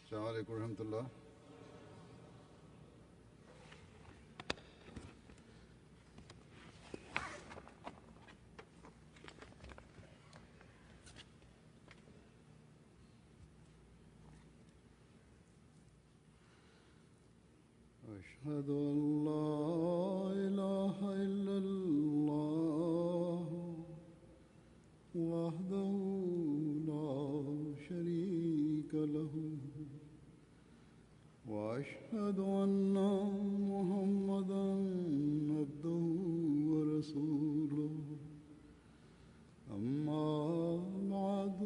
अस्सलामु अलैकुम रहमतुल्लाह। أشهد أن لا إله إلا الله وحده لا شريك له وأشهد أن محمدا عبده ورسوله أما بعد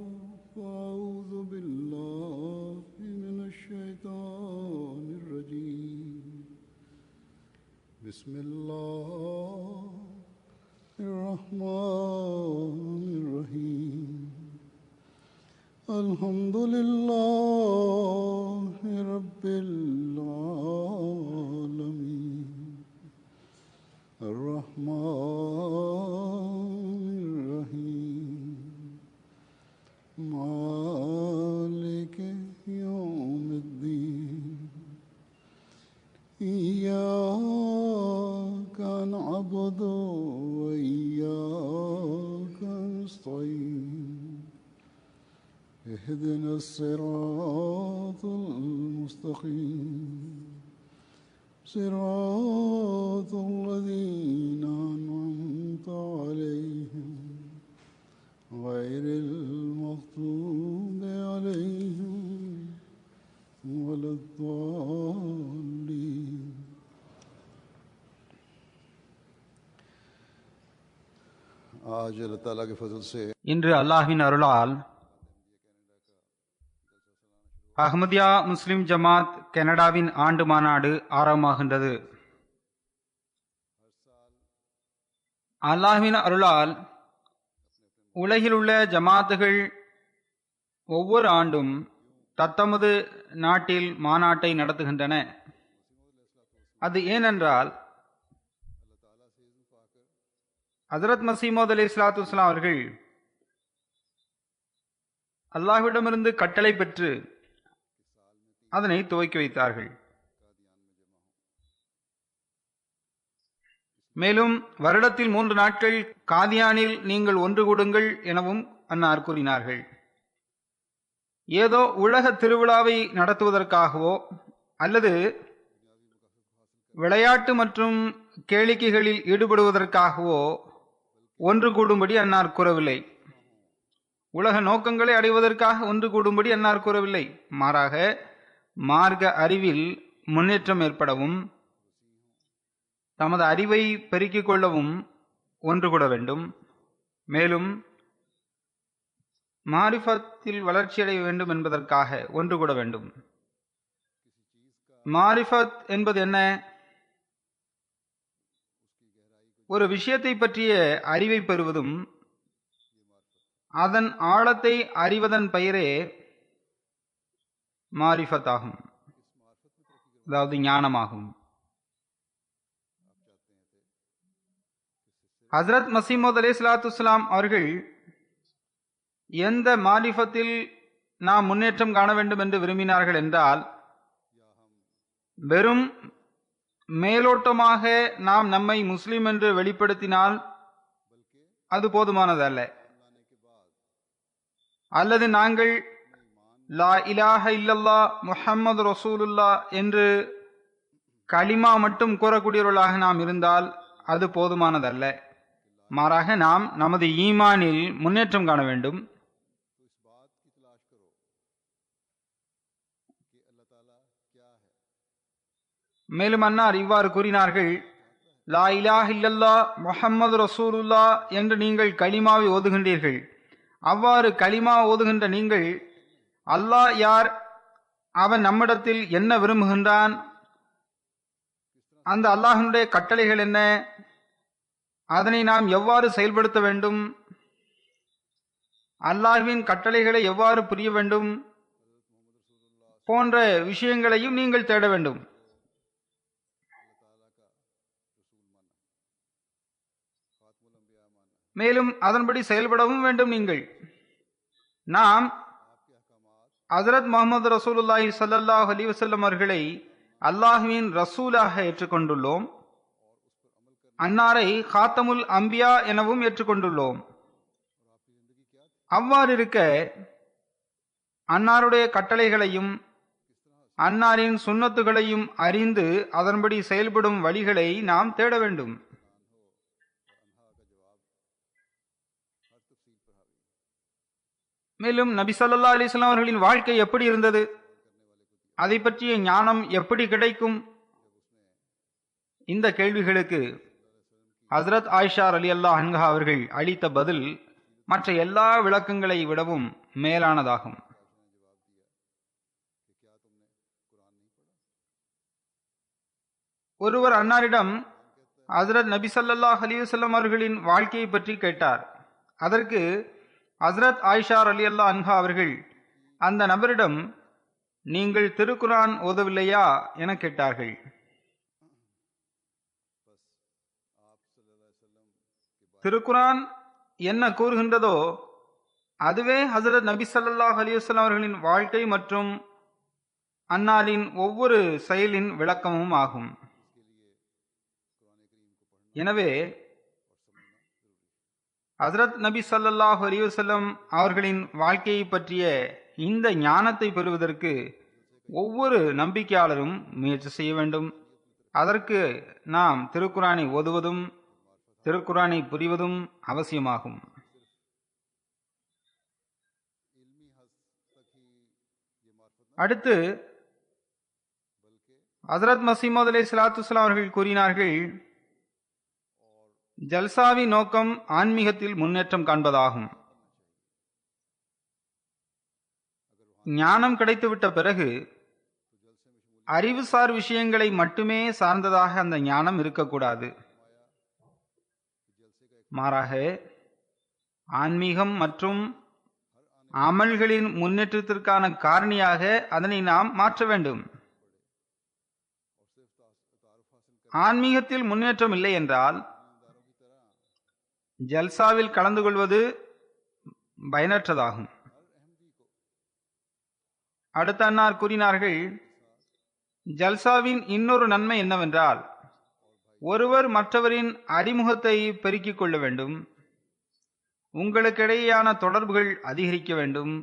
فأعوذ بالله من الشيطان الرجيم بسم الله الرحمن الرحيم الحمد لله رب العالمين الرحمن الرحيم مالك يوم الدين إياك نعبد وإياك نستعين اهدنا الصراط المستقيم صراط الذين أنعمت عليهم غير المغضوب عليهم ولا الضالين आज अल्लाह ताला के फजल से இன்று அல்லாஹ்வின் அருளால் அஹ்மதியா முஸ்லிம் ஜமாத் கனடாவின் ஆண்டு மாநாடு ஆரம்பமாகின்றது. அல்லாஹ்வின் அருளால் உலகில் உள்ள ஜமாத்துகள் ஒவ்வொரு ஆண்டும் தத்தமது நாட்டில் மாநாட்டை நடத்துகின்றன. அது ஏனென்றால் ஹஜ்ரத் மஸீஹ் மவ்ஊத் அலைஹிஸ்ஸலாத்து வஸ்ஸலாம் அவர்கள் அல்லாஹ்விடமிருந்து கட்டளை பெற்று அதனை துவக்கி வைத்தார்கள். மேலும் வருடத்தில் 3 நாட்கள் காதியானில் நீங்கள் ஒன்று கூடுங்கள் எனவும் அன்னார் கூறினார்கள். ஏதோ உலக திருவிழாவை நடத்துவதற்காகவோ அல்லது விளையாட்டு மற்றும் கேளிக்கைகளில் ஈடுபடுவதற்காகவோ ஒன்று கூடும்படி அன்னார் கூறவில்லை. உலக நோக்கங்களை அடைவதற்காக ஒன்று கூடும்படி அன்னார் கூறவில்லை. மாறாக மார்க்க அறிவில் முன்னேற்றம் ஏற்படவும் தமது அறிவை பெருக்கிக் கொள்ளவும் ஒன்று கூட வேண்டும். மேலும் மாரிஃபத்தில் வளர்ச்சியடைய வேண்டும் என்பதற்காக ஒன்று கூட வேண்டும். மாரிஃபத் என்பது என்ன? ஒரு விஷயத்தை பற்றிய அறிவை பெறுவதும் அதன் ஆழத்தை அறிவதன் பெயரே மாரிஃபத் ஆகும், அதாவது ஞானமாகும். ஹஜ்ரத் மஸீஹ் மவ்ஊத் அலைஹிஸ்ஸலாத்து வஸ்ஸலாம் அவர்கள் எந்த மாரிஃபத்தில் நாம் முன்னேற்றம் காண வேண்டும் என்று விரும்பினார்கள் என்றால், வெறும் மேலோட்டமாக நாம் நம்மை முஸ்லிம் என்று வெளிப்படுத்தினால் அது போதுமானது அல்ல. அல்லது நாங்கள் லா இலாஹ இல்லல்லாஹ் முஹம்மது ரசூலுல்லாஹ் என்று கலிமா மட்டும் கூறக்கூடியவர்களாக நாம் இருந்தால் அது போதுமானதல்ல. மாறாக நாம் நமது ஈமானில் முன்னேற்றம் காண வேண்டும். மேலும் அன்னார் இவ்வாறு கூறினார்கள், லா இலாஹ இல்லல்லாஹ் முஹம்மது ரசூலுல்லாஹ் என்று நீங்கள் கலிமாவை ஓதுகின்றீர்கள். அவ்வாறு கலிமா ஓதுகின்ற நீங்கள் அல்லாஹ் யார், அவன் நம்மிடத்தில் என்ன விரும்புகின்றான், அந்த அல்லாஹ்வினுடைய கட்டளைகள் என்ன, அதனை நாம் எவ்வாறு செயல்படுத்த வேண்டும், அல்லாஹ்வின் கட்டளைகளை எவ்வாறு புரிய வேண்டும் போன்ற விஷயங்களையும் நீங்கள் தேட வேண்டும். மேலும் அதன்படி செயல்படவும் வேண்டும். நீங்கள் நாம் ஹஜ்ரத் முஹம்மது ரசூலுல்லாஹி ஸல்லல்லாஹு அலைஹி வஸல்லம் அவர்களை அல்லாஹ்வின் ரசூலாக ஏற்றுக்கொண்டுள்ளோம். அன்னாரை காத்தமுல் அம்பியா எனவும் ஏற்றுக்கொண்டுள்ளோம். அவ்வாறு இருக்க அன்னாருடைய கட்டளைகளையும் அன்னாரின் சுன்னத்துகளையும் அறிந்து அதன்படி செயல்படும் வழிகளை நாம் தேட வேண்டும். மேலும் நபி ஸல்லல்லாஹு அலைஹி வஸல்லம் அவர்களின் வாழ்க்கை எப்படி இருந்தது, அதை பற்றிய ஞானம் எப்படி கிடைக்கும், இந்த கேள்விகளுக்கு ஹஜ்ரத் ஆயிஷா ரலியல்லாஹு அன்ஹா அவர்கள் அளித்த பதில் மற்ற எல்லா விளக்கங்களை விடவும் மேலானதாகும். ஒருவர் அன்னாரிடம் ஹஜ்ரத் நபி ஸல்லல்லாஹு அலைஹி வஸல்லம் அவர்களின் வாழ்க்கையை பற்றி கேட்டார். அதற்கு ஹஜ்ரத் ஆயிஷா ரலியல்லாஹு அன்ஹா அவர்கள் அந்த நபரிடம், நீங்கள் திருக்குரான் ஓதவில்லையா என கேட்டார்கள். திருக்குரான் என்ன கூறுகின்றதோ அதுவே ஹஜ்ரத் நபி ஸல்லல்லாஹு அலைஹி வஸல்லம் அவர்களின் வாழ்க்கை மற்றும் அன்னாரின் ஒவ்வொரு செயலின் விளக்கமும் ஆகும். எனவே ஹஜ்ரத் நபி ஸல்லல்லாஹு அலைஹி வஸல்லம் அவர்களின் வாழ்க்கையை பற்றிய இந்த ஞானத்தை பெறுவதற்கு ஒவ்வொரு நம்பிக்கையாளரும் முயற்சி செய்ய வேண்டும். அதற்கு நாம் திருக்குரானை ஓதுவதும் திருக்குரானை புரிவதும் அவசியமாகும். அடுத்து ஹஜ்ரத் மஸீஹ் மவ்ஊத் அலைஹிஸ்ஸலாத்து வஸ்ஸலாம் அவர்கள் கூறினார்கள், ஜல்சாவின் நோக்கம் ஆன்மீகத்தில் முன்னேற்றம் காண்பதாகும். ஞானம் கிடைத்துவிட்ட பிறகு அறிவுசார் விஷயங்களை மட்டுமே சார்ந்ததாக அந்த ஞானம் இருக்கக்கூடாது. மாறாக ஆன்மீகம் மற்றும் அமல்களின் முன்னேற்றத்திற்கான காரணியாக அதனை நாம் மாற்ற வேண்டும். ஆன்மீகத்தில் முன்னேற்றம் இல்லை என்றால் ஜல்சாவில் கலந்து கொள்வது பயனற்றதாகும். அடுத்த அன்னார் கூறினார்கள், ஜல்சாவின் இன்னொரு நன்மை என்னவென்றால் ஒருவர் மற்றவரின் அறிமுகத்தை பெருக்கிக் கொள்ள வேண்டும், உங்களுக்கிடையேயான தொடர்புகள் அதிகரிக்க வேண்டும்.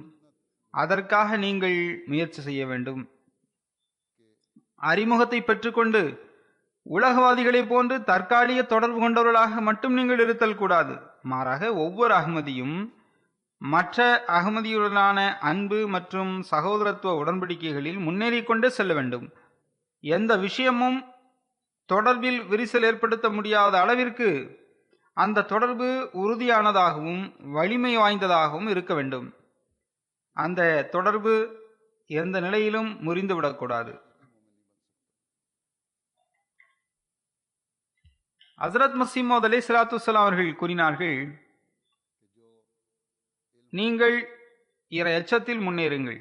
அதற்காக நீங்கள் முயற்சி செய்ய வேண்டும். அறிமுகத்தை பெற்றுக்கொண்டு உலகவாதிகளை போன்று தற்காலிக தொடர்பு கொண்டவர்களாக மட்டும் நீங்கள் இருத்தல் கூடாது. மாறாக ஒவ்வொரு அகமதியும் மற்ற அகமதியுடனான அன்பு மற்றும் சகோதரத்துவ உடன்படிக்கைகளில் முன்னேறிக்கொண்டே செல்ல வேண்டும். எந்த விஷயமும் தொடர்பில் விரிசல் ஏற்படுத்த முடியாத அளவிற்கு அந்த தொடர்பு உறுதியானதாகவும் வலிமை வாய்ந்ததாகவும் இருக்க வேண்டும். அந்த தொடர்பு எந்த நிலையிலும் முறிந்துவிடக்கூடாது. ஹஜ்ரத் மஸீஹ் மவ்ஊத் அலைஹிஸ்ஸலாத்து வஸ்ஸலாம் அவர்கள் கூறினார்கள், நீங்கள் இறை அச்சத்தில் முன்னேறுங்கள்.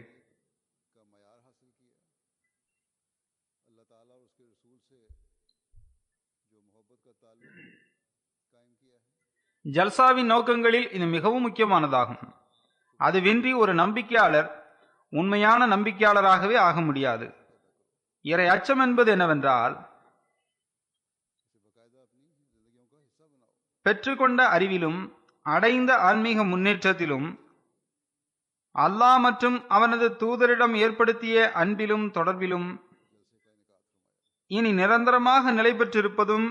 ஜல்சாவின் நோக்கங்களில் இது மிகவும் முக்கியமானதாகும். அதுவின்றி ஒரு நம்பிக்கையாளர் உண்மையான நம்பிக்கையாளராகவே ஆக முடியாது. இறை அச்சம் என்பது என்னவென்றால், பெற்றுக்கொண்ட அறிவிலும் அடைந்த ஆன்மீக முன்னேற்றத்திலும் அல்லாஹ் மற்றும் அவனது தூதரிடம் ஏற்படுத்திய அன்பிலும் தொடர்பிலும் இனி நிரந்தரமாக நிலை பெற்றிருப்பதும்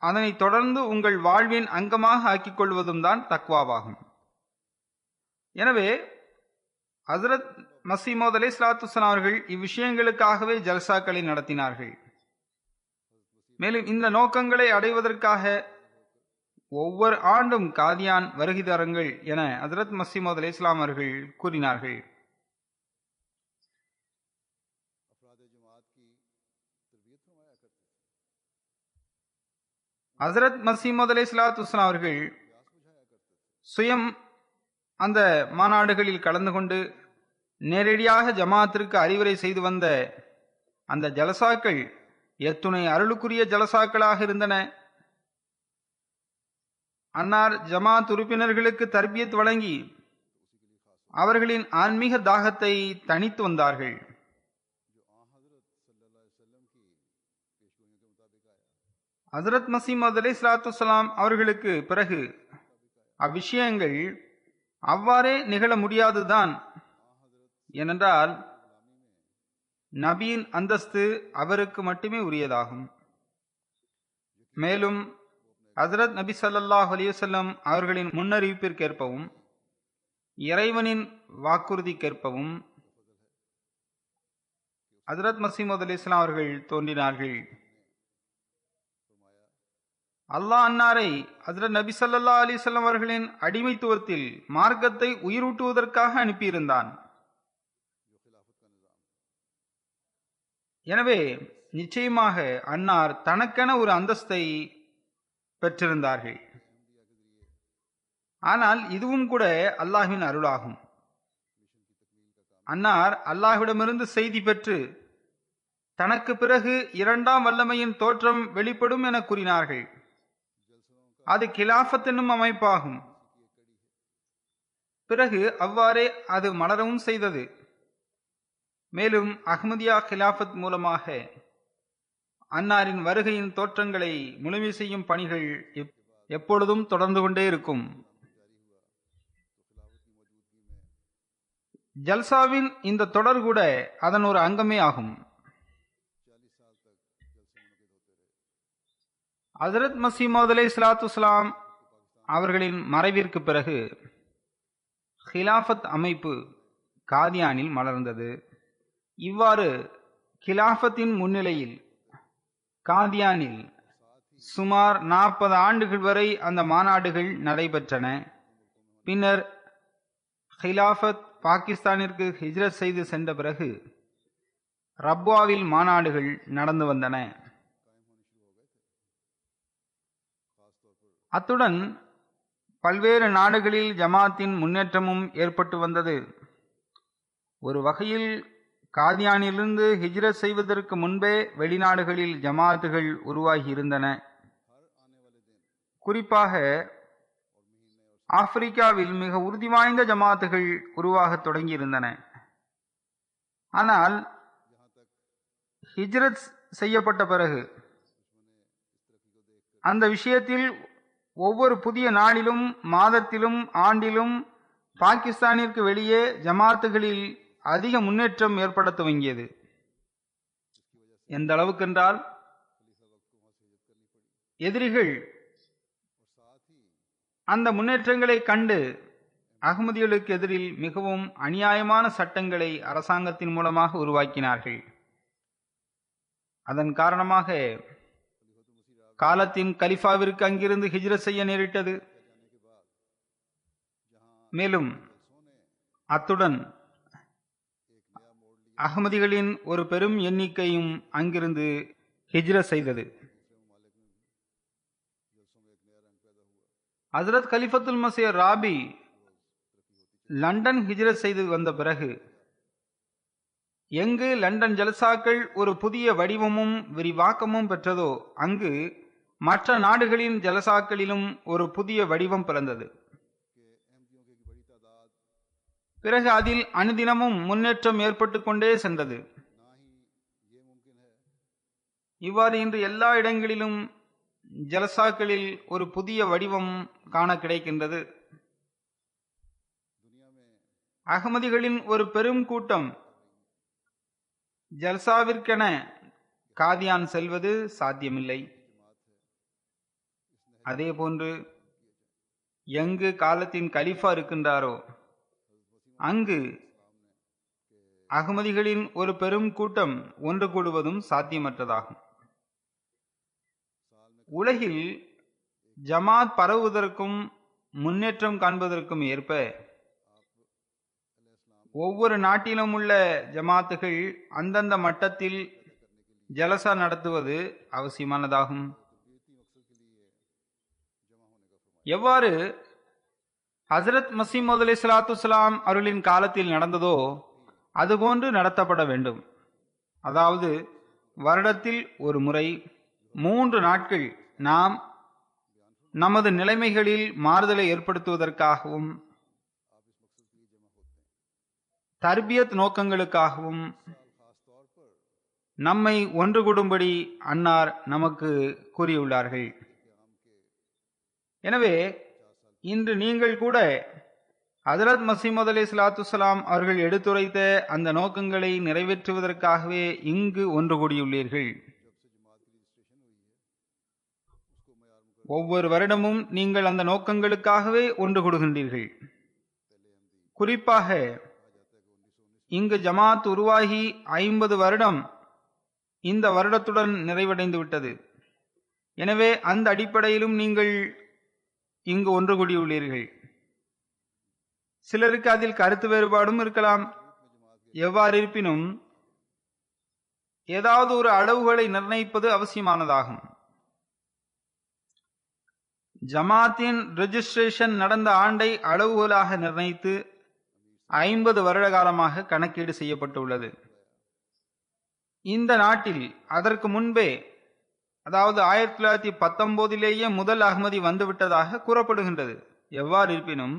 அதனை தொடர்ந்து உங்கள் வாழ்வின் அங்கமாக ஆக்கிக் கொள்வதும் தான் தக்வாவாகும். எனவே ஹஜ்ரத் மஸீஹ் மவ்ஊத் அலைஹிஸ்ஸலாத்து வஸ்ஸலாம் அவர்கள் இவ்விஷயங்களுக்காகவே ஜல்சாக்களை நடத்தினார்கள். மேலும் இந்த நோக்கங்களை அடைவதற்காக ஒவ்வொரு ஆண்டும் காதியான் வருகை தருங்கள் என ஹஜ்ரத் மஸீஹ் மவ்ஊத் அலைஹிஸ்ஸலாம் அவர்கள் கூறினார்கள். ஹஜ்ரத் மஸீஹ் மவ்ஊத் அலைஹிஸ்ஸலாத்து வஸ்ஸலாம் அவர்கள் சுயம் அந்த மாநாடுகளில் கலந்து கொண்டு நேரடியாக ஜமாத்திற்கு அறிவுரை செய்து வந்த அந்த ஜலசாக்கள் எத்துணை அருளுக்குரிய ஜலசாக்களாக இருந்தன. அன்னார் ஜமாத் உறுப்பினர்களுக்கு தர்பியத் வழங்கி அவர்களின் ஆன்மீக தாகத்தை தணித்து வந்தார்கள். ஹசரத் மசீமது அலைஹிஸ்ஸலாத்துவஸ்ஸலாம் அவர்களுக்கு பிறகு அவ்விஷயங்கள் அவ்வாறே நிகழ முடியாதுதான். ஏனென்றால் நபியின் அந்தஸ்து அவருக்கு மட்டுமே உரியதாகும். மேலும் ஹசரத் நபி ஸல்லல்லாஹு அலைஹி வஸல்லம் அவர்களின் முன்னறிவிப்பிற்கேற்பவும் இறைவனின் வாக்குறுதிக்கேற்பவும் ஹசரத் மசீமது அலைஹிஸ்ஸலாம் அவர்கள் தோன்றினார்கள். அல்லாஹ் அன்னாரை ஹசரத் நபி ஸல்லல்லாஹு அலைஹி வஸல்லம் அவர்களின் அடிமைத்துவத்தில் மார்க்கத்தை உயிரூட்டுவதற்காக அனுப்பியிருந்தான். எனவே நிச்சயமாக அன்னார் தனக்கென ஒரு அந்தஸ்தை பெற்றிருந்தார்கள். ஆனால் இதுவும் கூட அல்லாஹ்வின் அருளாகும். அன்னார் அல்லாஹ்விடமிருந்து செய்தி பெற்று தனக்கு பிறகு இரண்டாம் வல்லமையின் தோற்றம் வெளிப்படும் என கூறினார்கள். அது கிலாஃபத் என்னும் அமைப்பாகும். பிறகு அவ்வாறே அது மலரவும் செய்தது. மேலும் அஹ்மதியா கிலாஃபத் மூலமாக அன்னாரின் வருகையின் தோற்றங்களை முழுமை செய்யும் பணிகள் எப்பொழுதும் தொடர்ந்து கொண்டே இருக்கும். ஜல்சாவின் இந்த தொடர் கூட அதன் ஒரு அங்கமே ஆகும். ஹசரத் மசீமது அலைஹிஸ்ஸலாத்துவஸ்ஸலாம் அவர்களின் மறைவிற்கு பிறகு ஹிலாஃபத் அமைப்பு காதியானில் மலர்ந்தது. இவ்வாறு கிலாஃபத்தின் முன்னிலையில் காதியானில் சுமார் 40 ஆண்டுகள் வரை அந்த மாநாடுகள் நடைபெற்றன. பின்னர் ஹிலாஃபத் பாகிஸ்தானிற்கு ஹிஜ்ரத் செய்து சென்ற பிறகு ரப்வாவில் மாநாடுகள் நடந்து வந்தன. அத்துடன் பல்வேறு நாடுகளில் ஜமாத்தின் முன்னேற்றமும் ஏற்பட்டு வந்தது. ஒரு வகையில் காதியானிலிருந்து ஹிஜ்ரத் செய்வதற்கு முன்பே வெளிநாடுகளில் ஜமாத்துகள் உருவாகி இருந்தன. குறிப்பாக ஆப்பிரிக்காவில் மிக உறுதி வாய்ந்த ஜமாத்துகள் உருவாக தொடங்கியிருந்தன. ஆனால் ஹிஜ்ரத் செய்யப்பட்ட பிறகு அந்த விஷயத்தில் ஒவ்வொரு புதிய நாளிலும் மாதத்திலும் ஆண்டிலும் பாகிஸ்தானிற்கு வெளியே ஜமாத்துகளில் அதிக முன்னேற்றம் ஏற்பட துவங்கியது. எந்த அளவுக்கென்றால் எதிரிகள் அந்த முன்னேற்றங்களை கண்டு அகமதிகளுக்கு எதிரில் மிகவும் அநியாயமான சட்டங்களை அரசாங்கத்தின் மூலமாக உருவாக்கினார்கள். அதன் காரணமாக காலத்தின் கலிஃபாவிற்கு அங்கிருந்து ஹிஜ்ரத் செய்ய நேரிட்டது. மேலும் அத்துடன் அகமதிகளின் ஒரு பெரும் எண்ணிக்கையும் அங்கிருந்து ஹிஜ்ரத் செய்தது. ஹஜ்ரத் கலிஃபத்துல் மஸீஹ் ராபி லண்டன் ஹிஜ்ரத் செய்து வந்த பிறகு எங்கு லண்டன் ஜல்சாக்கள் ஒரு புதிய வடிவமும் விரிவாக்கமும் பெற்றதோ அங்கு மற்ற நாடுகளின் ஜலசாக்களிலும் ஒரு புதிய வடிவம் பிறந்தது. பிறகு அதில் அனுதினமும் முன்னேற்றம் ஏற்பட்டு கொண்டே சென்றது. இவ்வாறு இன்று எல்லா இடங்களிலும் ஜலசாக்களில் ஒரு புதிய வடிவம் காண கிடைக்கின்றது. அகமதிகளின் ஒரு பெரும் கூட்டம் ஜல்சாவிற்கென காதியான் செல்வது சாத்தியமில்லை. அதே போன்று எங்கு காலத்தின் கலிஃபா இருக்கின்றாரோ அங்கு அகமதிகளின் ஒரு பெரும் கூட்டம் ஒன்று கூடுவதும் சாத்தியமற்றதாகும். உலகில் ஜமாத் பரவுவதற்கும் முன்னேற்றம் காண்பதற்கும் ஏற்ப ஒவ்வொரு நாட்டிலும் உள்ள ஜமாத்துகள் அந்தந்த மட்டத்தில் ஜலசா நடத்துவது அவசியமானதாகும். எவ்வாறு ஹசரத் மசீமது அலைஹிஸ்ஸலாத்துவஸ்ஸலாம் அவர்களின் காலத்தில் நடந்ததோ அதுபோன்று நடத்தப்பட வேண்டும். அதாவது வருடத்தில் ஒரு முறை 3 நாட்கள் நாம் நமது நிலைமைகளில் மாறுதலை ஏற்படுத்துவதற்காகவும் தர்பியத் நோக்கங்களுக்காகவும் நம்மை ஒன்று கூடும்படி அன்னார் நமக்கு கூறியுள்ளார்கள். எனவே இன்று நீங்கள் கூட ஹஜ்ரத் மஸீஹ் அலைஹிஸ்ஸலாம் அவர்கள் எடுத்துரைத்த அந்த நோக்கங்களை நிறைவேற்றுவதற்காகவே இங்கு ஒன்று கூடியுள்ளீர்கள். ஒவ்வொரு வருடமும் நீங்கள் அந்த நோக்கங்களுக்காகவே ஒன்று கூடுகின்றீர்கள். குறிப்பாக இங்கு ஜமாத் உருவாகி 50 வருடம் இந்த வருடத்துடன் நிறைவடைந்து விட்டது. எனவே அந்த அடிப்படையிலும் நீங்கள் இங்கு ஒன்று கூடியுள்ளீர்கள். சிலருக்கு அதில் கருத்து வேறுபாடும் இருக்கலாம். எவ்வாறு இருப்பினும் ஏதாவது ஒரு அளவுகளை நிர்ணயிப்பது அவசியமானதாகும். ஜமாத்தின் ரெஜிஸ்ட்ரேஷன் நடந்த ஆண்டை அளவுகோலாக நிர்ணயித்து 50 வருட காலமாக கணக்கீடு செய்யப்பட்டுள்ளது. இந்த நாட்டில் அதற்கு முன்பே, அதாவது 1919 முதல் அஹ்மதி வந்துவிட்டதாக கூறப்படுகின்றது. எவ்வாறு இருப்பினும்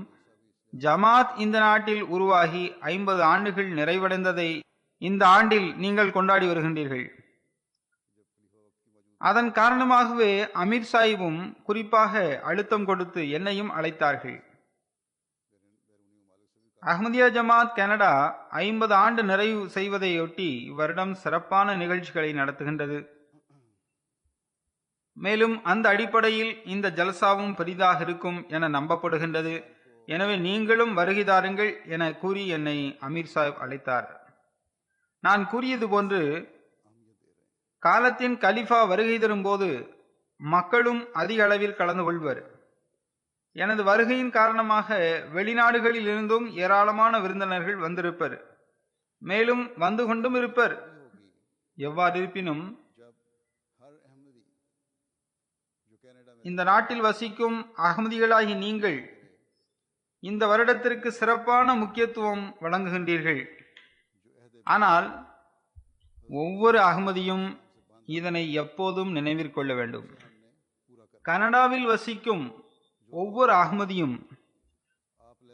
ஜமாத் இந்த நாட்டில் உருவாகி 50 ஆண்டுகள் நிறைவடைந்ததை இந்த ஆண்டில் நீங்கள் கொண்டாடி வருகின்றீர்கள். அதன் காரணமாகவே அமீர் சாஹிபும் குறிப்பாக அழுத்தம் கொடுத்து என்னையும் அழைத்தார்கள். அஹ்மதியா ஜமாத் கனடா 50 ஆண்டு நிறைவு செய்வதையொட்டி இவ்வருடம் சிறப்பான நிகழ்ச்சிகளை நடத்துகின்றது. மேலும் அந்த அடிப்படையில் இந்த ஜல்சாவும் பெரிதாக இருக்கும் என நம்பப்படுகின்றது. எனவே நீங்களும் வருகை தாருங்கள் என கூறி என்னை அமீர் சாஹிப் அழைத்தார். நான் கூறியது போன்று காலத்தின் கலிஃபா வருகை தரும்போது மக்களும் அதிக அளவில் கலந்து கொள்வர். எனது வருகையின் காரணமாக வெளிநாடுகளில் இருந்தும் ஏராளமான விருந்தினர்கள் வந்திருப்பர், மேலும் வந்து கொண்டும் இருப்பர். எவ்வாறு இருப்பினும் இந்த நாட்டில் வசிக்கும் அஹ்மதிகளாகி நீங்கள் இந்த வருடத்திற்கு சிறப்பான முக்கியத்துவம் வழங்குகின்றீர்கள். ஆனால் ஒவ்வொரு அஹ்மதியும் இதனை எப்போதும் நினைவிற்கொள்ள வேண்டும். கனடாவில் வசிக்கும் ஒவ்வொரு அஹ்மதியும்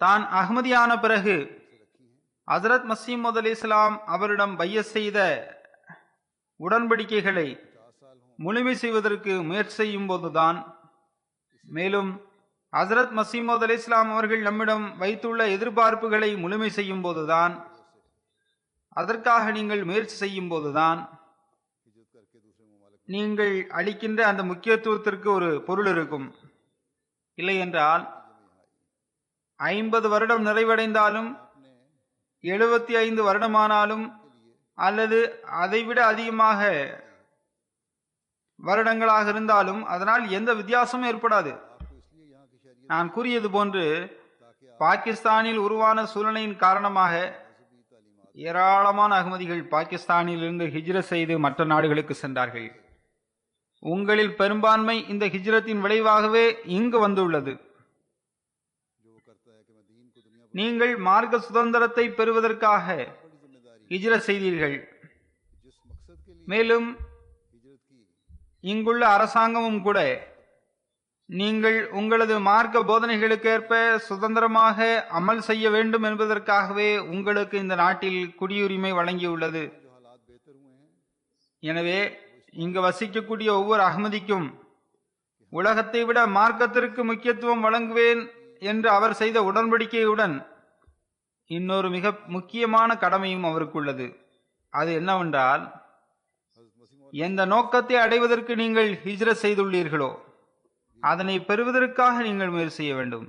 தான் அஹ்மதியான பிறகு ஹஜ்ரத் மஸீஹ் அலைஹிஸ்ஸலாம் அவரிடம் பைஅத் செய்த உடன்படிக்கைகளை முழுமை செய்வதற்கு முயற்சி செய்யும் போதுதான், மேலும் ஹஜ்ரத் மஸீஹ் அலைஹிஸ்ஸலாம் அவர்கள் நம்மிடம் வைத்துள்ள எதிர்பார்ப்புகளை முழுமை செய்யும் போதுதான், அதற்காக நீங்கள் முயற்சி செய்யும் போதுதான் நீங்கள் அளிக்கின்ற அந்த முக்கியத்துவத்திற்கு ஒரு பொருள் இருக்கும். இல்லை என்றால் 50 வருடம் நிறைவடைந்தாலும் 75 வருடமானாலும் அல்லது அதைவிட அதிகமாக வருடங்களாக இருந்தாலும் அதனால் எந்த வித்தியாசமும் ஏற்படாது. நான் கூறியது போன்று பாகிஸ்தானில் உருவான சூழ்நிலையின் காரணமாக ஏராளமான அகமதிகள் பாகிஸ்தானில் இருந்து ஹிஜ்ரத் செய்து மற்ற நாடுகளுக்கு சென்றார்கள். உங்களில் பெரும்பான்மை இந்த ஹிஜ்ரத்தின் விளைவாகவே இங்கு வந்துள்ளது. நீங்கள் மார்க்க சுதந்திரத்தை பெறுவதற்காக ஹிஜ்ரத் செய்தீர்கள். மேலும் இங்குள்ள அரசாங்கமும் கூட நீங்கள் உங்களது மார்க்க போதனைகளுக்கேற்ப சுதந்திரமாக அமல் செய்ய வேண்டும் என்பதற்காகவே உங்களுக்கு இந்த நாட்டில் குடியுரிமை வழங்கியுள்ளது. எனவே இங்கு வசிக்கக்கூடிய ஒவ்வொரு அஹ்மதிக்கும் உலகத்தை விட மார்க்கத்திற்கு முக்கியத்துவம் வழங்குவேன் என்று அவர் செய்த உடன்படிக்கையுடன் இன்னொரு மிக முக்கியமான கடமையும் அவருக்கு உள்ளது. அது என்னவென்றால், எந்த நோக்கத்தை அடைவதற்கு நீங்கள் ஹிஜ்ரத் செய்துள்ளீர்களோ அதனை பெறுவதற்காக நீங்கள் முயற்சி செய்ய வேண்டும்.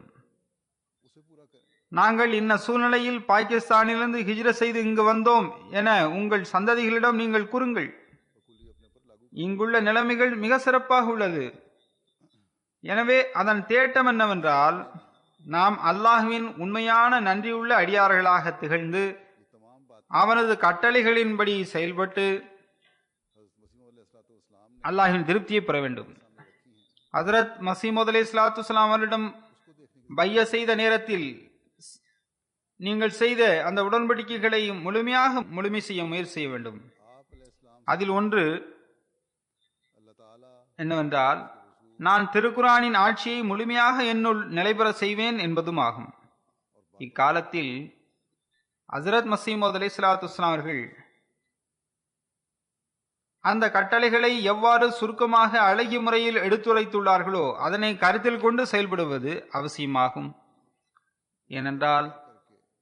நாங்கள் இன்ன சூழ்நிலையில் பாகிஸ்தானிலிருந்து ஹிஜ்ரத் செய்து இங்கு வந்தோம் என உங்கள் சந்ததிகளிடம் நீங்கள் கூறுங்கள். இங்குள்ள நிலைமைகள் மிக சிறப்பாக உள்ளது. எனவே அதன் தேட்டம் என்னவென்றால், நாம் அல்லாஹ்வின் உண்மையான நன்றியுள்ள அடியார்களாக திகழ்ந்து அவனது கட்டளைகளின்படி செயல்பட்டு அல்லாஹ்வின் திருப்தியை பெற வேண்டும். ஹஜ்ரத் மஸீஹ் அலைஹிஸ்ஸலாம் அவரிடம் பைஅத் செய்த நேரத்தில் நீங்கள் செய்த அந்த உடன்படிக்கைகளை முழுமை செய்ய முயற்சி செய்ய வேண்டும். அதில் ஒன்று என்னவென்றால், நான் திருக்குரானின் ஆட்சியை முழுமையாக என்னுள் நிலைபெற செய்வேன் என்பதும் ஆகும். இக்காலத்தில் ஹஜ்ரத் மஸீஹ் மவ்ஊத் அலைஹிஸ்ஸலாத்து வஸ்ஸலாம் அவர்கள் அந்த கட்டளைகளை எவ்வாறு சுருக்கமாக அழகிய முறையில் எடுத்துரைத்துள்ளார்களோ அதனை கருத்தில் கொண்டு செயல்படுவது அவசியமாகும். ஏனென்றால்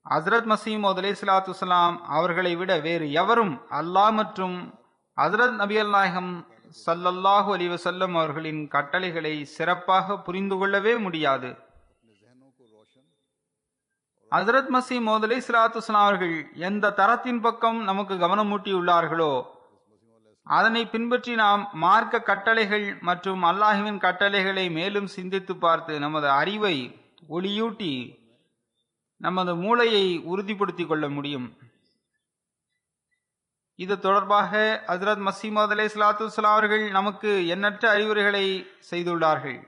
ஹஜ்ரத் மஸீஹ் மவ்ஊத் அலைஹிஸ்ஸலாத்து வஸ்ஸலாம் அவர்களை விட வேறு எவரும் அல்லாஹ் மற்றும் ஹஜ்ரத் நபிகள் நாயகம் ஸல்லல்லாஹு அலைஹி வஸல்லம் அவர்களின் கட்டளைகளை சிறப்பாக புரிந்து கொள்ளவே முடியாது. ஹஜ்ரத் மஸீஹ் மவ்ஊத் அலைஹிஸ்ஸலாத்து வஸ்ஸலாம் அவர்கள் எந்த தரத்தின் பக்கம் நமக்கு கவனமூட்டியுள்ளார்களோ அதனை பின்பற்றி நாம் மார்க்க கட்டளைகள் மற்றும் அல்லாஹ்வின் கட்டளைகளை மேலும் சிந்தித்து பார்த்து நமது அறிவை ஒளியூட்டி நமது மூளையை உறுதிப்படுத்திக் கொள்ள முடியும். இது தொடர்பாக ஹஜ்ரத் மஸீஹ் மவ்ஊத் அலைஹிஸ்ஸலாத்து வஸ்ஸலாம் அவர்கள் நமக்கு எண்ணற்ற அறிவுரைகளை செய்துள்ளார்கள்.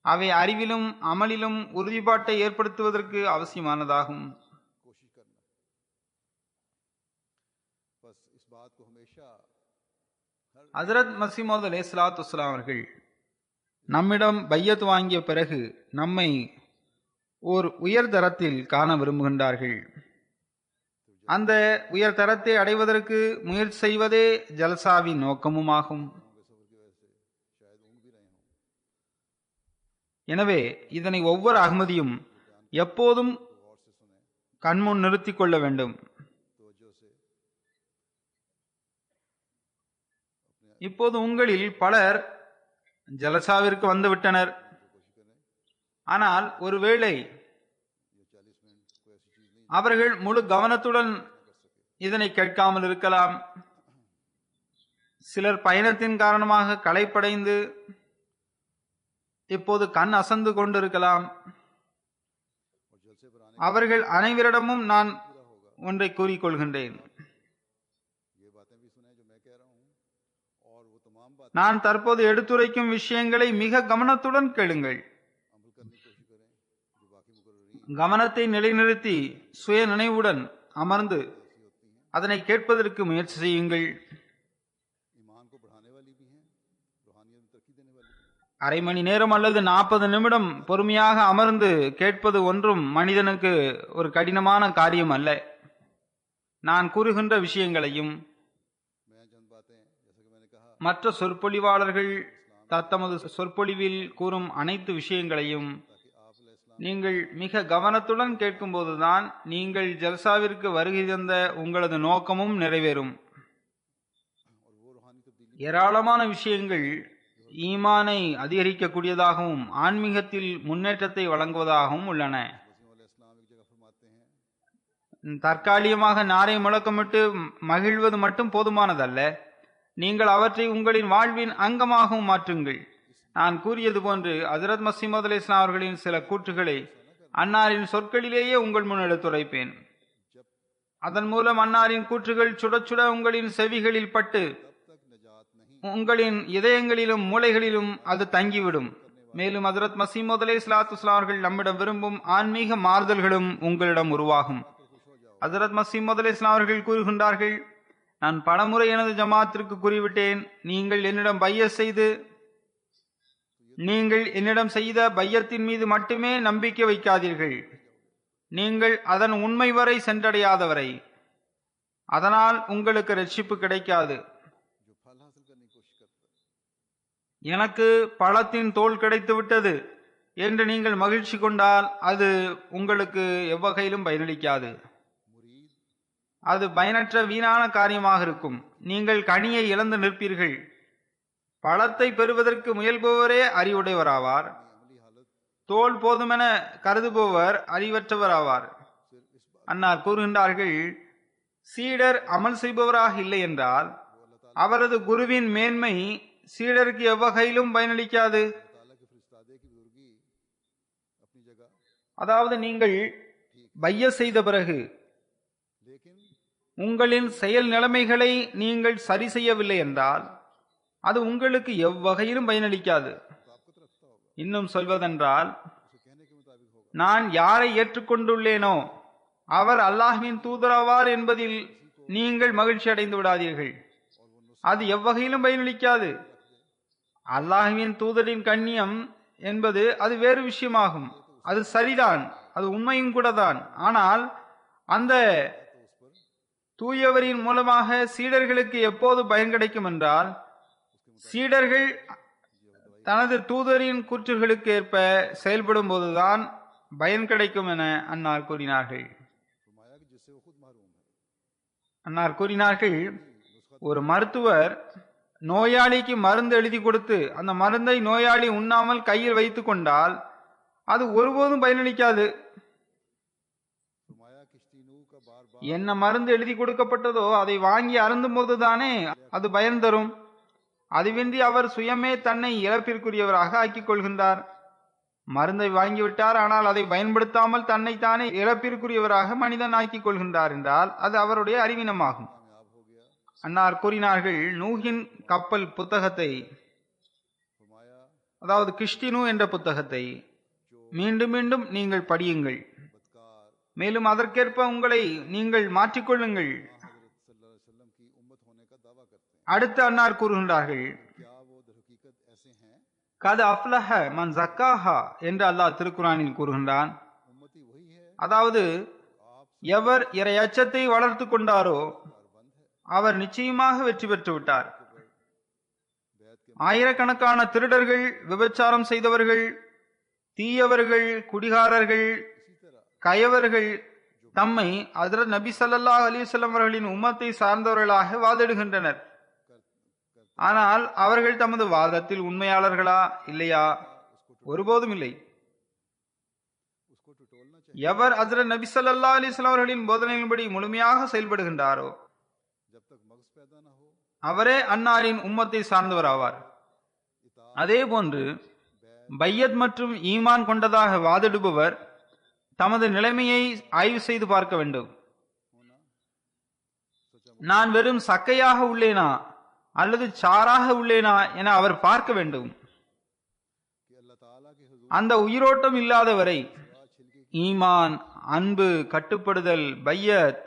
அவை அறிவிலும் அமலிலும் உறுதிப்பாட்டை ஏற்படுத்துவதற்கு அவசியமானதாகும். ஹஜ்ரத் மஸீஹ் மவ்ஊத் அலைஹிஸ்ஸலாத்து வஸ்ஸலாம் அவர்கள் நம்மிடம் பையத் வாங்கிய பிறகு நம்மை ஓர் உயர் தரத்தில் காண விரும்புகின்றார்கள். அந்த உயர் தரத்தை அடைவதற்கு முயற்சி செய்வதே ஜல்சாவின் நோக்கமுமாகும். எனவே இதனை ஒவ்வொரு அகமதியும் எப்போதும் கண்முன் நிறுத்திக் கொள்ள வேண்டும். இப்போது உங்களில் பலர் ஜலசாவிற்கு வந்துவிட்டனர். ஆனால் ஒருவேளை அவர்கள் முழு கவனத்துடன் இதனை கேட்காமல் இருக்கலாம். சிலர் பயணத்தின் காரணமாக களைப்படைந்து இப்போது கண் அசந்து கொண்டிருக்கலாம். அவர்கள் அனைவரிடமும் நான் ஒன்றை கூறிக்கொள்கின்றேன். நான் தற்போது எடுத்துரைக்கும் விஷயங்களை மிக கவனத்துடன் கேளுங்கள். கவனத்தை நிலைநிறுத்தி சுய நினைவுடன் அமர்ந்து அதனை கேட்பதற்கு முயற்சி செய்யுங்கள். அரை மணி நேரம் அல்லது 40 நிமிடம் பொறுமையாக அமர்ந்து கேட்பது ஒன்றும் மனிதனுக்கு ஒரு கடினமான காரியம் அல்ல. நான் கூறுகின்ற விஷயங்களையும் மற்ற சொற்பொழிவாளர்கள் தத்தமது சொற்பொழிவில் கூறும் அனைத்து விஷயங்களையும் நீங்கள் மிக கவனத்துடன் கேட்கும்போதுதான் நீங்கள் ஜல்சாவிற்கு வருகை தந்த உங்களது நோக்கமும் நிறைவேறும். ஏராளமான விஷயங்கள் ஈமானை அதிகரிக்கக்கூடியதாகவும் ஆன்மீகத்தில் முன்னேற்றத்தை வழங்குவதாகவும் உள்ளன. தற்காலிகமாக நாரை முழக்கமிட்டு மகிழ்வது மட்டும் போதுமானதல்ல. நீங்கள் அவற்றை உங்களின் வாழ்வின் அங்கமாகவும் மாற்றுங்கள். நான் கூறியது போன்று ஹஜ்ரத் மஸீஹ் மவ்ஊத் அலைஹிஸ்ஸலாம் அவர்களின் சில கூற்றுகளை அன்னாரின் சொற்களிலேயே உங்கள் முன் எடுத்துரைப்பேன். அதன் மூலம் அன்னாரின் கூற்றுகள் சுட சுட உங்களின் செவிகளில் பட்டு உங்களின் இதயங்களிலும் மூளைகளிலும் அது தங்கிவிடும். மேலும் ஹஜ்ரத் மஸீஹ் மவ்ஊத் அலைஹிஸ்ஸலாத்து வஸ்ஸலாம் அவர்கள் நம்மிடம் விரும்பும் ஆன்மீக மாறுதல்களும் உங்களிடம் உருவாகும். ஹஜ்ரத் மஸீஹ் மவ்ஊத் அலைஹிஸ்ஸலாம் அவர்கள் கூறுகின்றார்கள், நான் பலமுறை எனது ஜமாத்திற்கு கூறிவிட்டேன், நீங்கள் என்னிடம் செய்த பையத்தின் மீது மட்டுமே நம்பிக்கை வைக்காதீர்கள். நீங்கள் அதன் உண்மை வரை சென்றடையாதவரை அதனால் உங்களுக்கு ரட்சிப்பு கிடைக்காது. எனக்கு பழத்தின் தோல் கிடைத்து விட்டது என்று நீங்கள் மகிழ்ச்சி கொண்டால் அது உங்களுக்கு எவ்வகையிலும் பயனளிக்காது. அது பயனற்ற வீணான காரியமாக இருக்கும். நீங்கள் கனியை இழந்து நிற்பீர்கள். பழத்தை பெறுவதற்கு முயல்பவரே அறிவுடையவராவார். தோல் போதுமென கருதுபவர் அறிவற்றவராவார். அன்னார் கூறுகின்றார்கள், சீடர் அமல் செய்பவராக இல்லை என்றால் அவரது குருவின் மேன்மை சீடருக்கு எவ்வகையிலும் பயனளிக்காது. அதாவது நீங்கள் பைய செய்த பிறகு உங்களின் செயல் நிலைமைகளை நீங்கள் சரி செய்யவில்லை என்றால் அது உங்களுக்கு எவ்வகையிலும் பயனளிக்காது. இன்னும் சொல்வதென்றால், நான் யாரை ஏற்றுக்கொண்டுள்ளேனோ அவர் அல்லாஹ்வின் தூதராவார் என்பதில் நீங்கள் மகிழ்ச்சி அடைந்து விடாதீர்கள். அது எவ்வகையிலும் பயனளிக்காது. அல்லாஹ்வின் தூதரின் கண்ணியம் என்பது அது வேறு விஷயமாகும். அது சரிதான், அது உண்மையும் கூட தான். ஆனால் அந்த தூயவரின் மூலமாக சீடர்களுக்கு எப்போது பயன் கிடைக்கும் என்றால், சீடர்கள் தனது தூதரின் கூற்றுகளுக்கு ஏற்ப செயல்படும் போதுதான் பயன் கிடைக்கும் என அன்னார் கூறினார்கள். அன்னார் கூறினார்கள், ஒரு மருத்துவர் நோயாளிக்கு மருந்து எழுதி கொடுத்து அந்த மருந்தை நோயாளி உண்ணாமல் கையில் வைத்துக் கொண்டால் அது ஒருபோதும் பயனளிக்காது. என்ன மருந்து எழுதி கொடுக்கப்பட்டதோ அதை வாங்கி அருந்தும் போதுதானே அது பயன் தரும். அதுவின்றி அவர் சுயமே தன்னை இழப்பிற்குரியவராக ஆக்கிக் கொள்கின்றார். மருந்தை வாங்கிவிட்டார், ஆனால் அதை பயன்படுத்தாமல் தன்னை தானே இழப்பிற்குரியவராக மனிதன் ஆக்கிக் கொள்கின்றார் என்றால் அது அவருடைய அறிவீனமாகும். அன்னார் கூறினார்கள், நூஹின் கப்பல் புத்தகத்தை, அதாவது கிஷ்டினு என்ற புத்தகத்தை மீண்டும் மீண்டும் நீங்கள் படியுங்கள், மேலும் அதற்கேற்ப உங்களை நீங்கள் மாற்றிக்கொள்ளுங்கள். அடுத்து அன்னார் கூறுகின்றார்கள், கத் அஃப்லஹ மன் ஜக்காஹா என்று அல்லாஹ் திருக்குரானில் கூறுகின்றான். அதாவது எவர் இறை அச்சத்தை வளர்த்து கொண்டாரோ அவர் நிச்சயமாக வெற்றி பெற்று விட்டார். ஆயிரக்கணக்கான திருடர்கள், விபச்சாரம் செய்தவர்கள், தீயவர்கள், குடிகாரர்கள், கயவர்கள் தம்மை ஹஜ்ரத் நபி ஸல்லல்லாஹு அலைஹி வஸல்லம் அவர்களின் உம்மத்தை சார்ந்தவர்களாக வாதிடுகின்றனர். ஆனால் அவர்கள் தமது வாதத்தில் உண்மையாளர்களா இல்லையா? ஒருபோதும் இல்லை. எவர் ஹஜ்ரத் நபி ஸல்லல்லாஹு அலைஹி வஸல்லம் அவர்களின் போதனையின்படி முழுமையாக செயல்படுகின்றாரோ அவரே அன்னாரின் உம்மத்தை சார்ந்தவர் ஆவார். அதே போன்று பையத் மற்றும் ஈமான் கொண்டதாக வாதிடுபவர் தமது நிலைமையை ஆய்வு செய்து பார்க்க வேண்டும். நான் வெறும் சக்கையாக உள்ளேனா அல்லது சாராக உள்ளேனா என அவர் பார்க்க வேண்டும். அந்த உயிரோட்டம் இல்லாதவரை ஈமான், அன்பு, கட்டுப்படுதல், பையத்,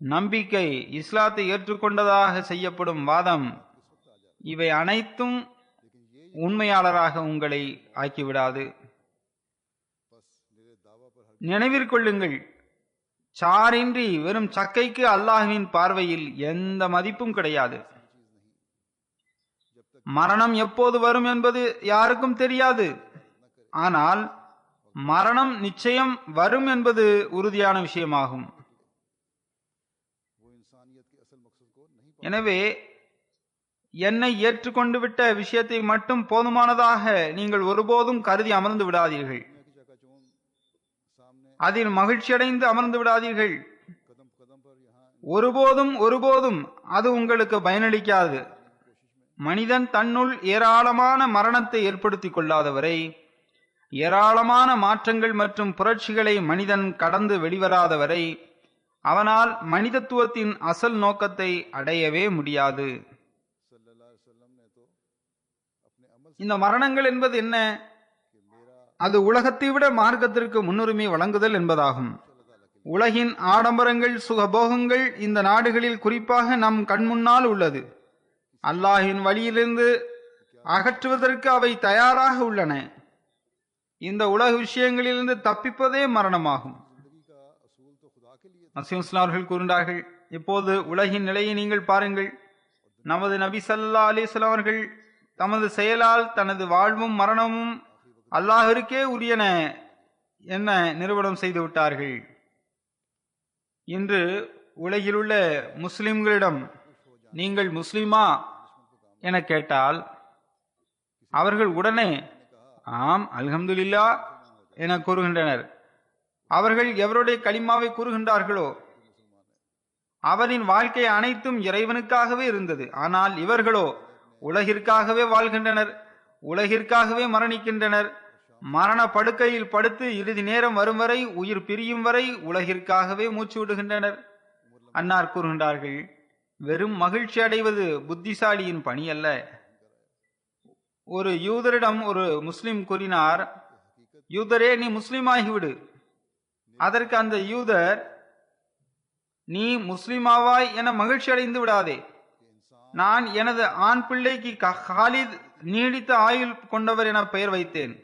நம்பிக்கை, இஸ்லாத்தை ஏற்றுக்கொண்டதாக செய்யப்படும் வாதம், இவை அனைத்தும் உண்மையாளராக உங்களை ஆக்கிவிடாது. நினைவிற்கொள்ளுங்கள், சாரின்றி வெறும் சக்கைக்கு அல்லாஹ்வின் பார்வையில் எந்த மதிப்பும் கிடையாது. மரணம் எப்போது வரும் என்பது யாருக்கும் தெரியாது. ஆனால் மரணம் நிச்சயம் வரும் என்பது உறுதியான விஷயமாகும். எனவே என்னை ஏற்றுக்கொண்டு விட்ட விஷயத்தை மட்டும் போதுமானதாக நீங்கள் ஒருபோதும் கருதி அமர்ந்து விடாதீர்கள். அதில் மகிழ்ச்சியடைந்து அமர்ந்து விடாதீர்கள். ஒருபோதும் அது உங்களுக்கு பயனளிக்காது. மனிதன் தன்னுள் ஏராளமான மரணத்தை ஏற்படுத்திக் கொள்ளாதவரை, ஏராளமான மாற்றங்கள் மற்றும் புரட்சிகளை மனிதன் கடந்து வெளிவராதவரை அவனால் மனிதத்துவத்தின் அசல் நோக்கத்தை அடையவே முடியாது. இந்த மரணங்கள் என்பது என்ன? அது உலகத்தை விட மார்க்கத்திற்கு முன்னுரிமை வழங்குதல் என்பதாகும். உலகின் ஆடம்பரங்கள், சுகபோகங்கள் இந்த நாடுகளில் குறிப்பாக நம் கண்முன்னால் உள்ளது. அல்லாஹின் வழியிலிருந்து அகற்றுவதற்கு அவை தயாராக உள்ளன. இந்த உலக விஷயங்களிலிருந்து தப்பிப்பதே மரணமாகும். நசீம் அவர்கள் கூறுகிறார்கள், இப்போது உலகின் நிலையை நீங்கள் பாருங்கள். நமது நபி ஸல்லல்லாஹு அலைஹி வஸல்லம் அவர்கள் தமது செயலால் தனது வாழ்வும் மரணமும் அல்லாஹ்விற்கே உரியன என்ன நிரூபணம் செய்து விட்டார்கள். இன்று உலகிலுள்ள முஸ்லிம்களிடம் நீங்கள் முஸ்லிமா என கேட்டால் அவர்கள் உடனே ஆம் அல்ஹம்துலில்லாஹ் என கூறுகின்றனர். அவர்கள் எவருடைய கலிமாவை கூறுகின்றார்களோ அவரின் வாழ்க்கை அனைத்தும் இறைவனுக்காகவே இருந்தது. ஆனால் இவர்களோ உலகிற்காகவே வாழ்கின்றனர், உலகிற்காகவே மரணிக்கின்றனர். மரண படுக்கையில் படுத்து இறுதி நேரம் வரும் வரை, உயிர் பிரியும் வரை உலகிற்காகவே மூச்சு விடுகின்றனர். அன்னார் கூறுகின்றார்கள், வெறும் மகிழ்ச்சி அடைவது புத்திசாலியின் பணி அல்ல. ஒரு யூதரிடம் ஒரு முஸ்லிம் கூறினார், யூதரே நீ முஸ்லிம் ஆகிவிடு. அதற்கு அந்த யூதர், நீ முஸ்லிமாவாய் என மகிழ்ச்சி அடைந்து விடாதே. நான் எனது ஆண் பிள்ளைக்கு காலித் நீடித்த ஆயுள் கொண்டவர் என பெயர் வைத்தேன்.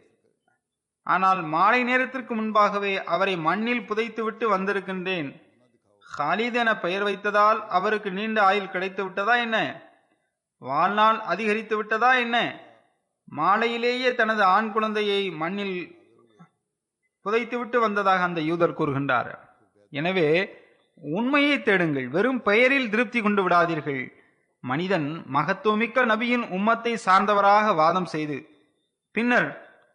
ஆனால் மாலை நேரத்திற்கு முன்பாகவே அவரை மண்ணில் புதைத்துவிட்டு வந்திருக்கின்றேன். ஹாலித் என பெயர் வைத்ததால் அவருக்கு நீண்ட ஆயுள் கிடைத்து விட்டதா என்ன? வாழ்நாள் அதிகரித்து விட்டதா என்ன? மாலையிலேயே தனது ஆண் குழந்தையை மண்ணில் புதைத்துவிட்டு வந்ததாக அந்த யூதர் கூறுகின்றார். எனவே உண்மையை தேடுங்கள், வெறும் பெயரில் திருப்தி கொண்டு விடாதீர்கள். மனிதன் மகத்துவமிக்க நபியின் உம்மத்தை சார்ந்தவராக வாதம் செய்து பின்னர்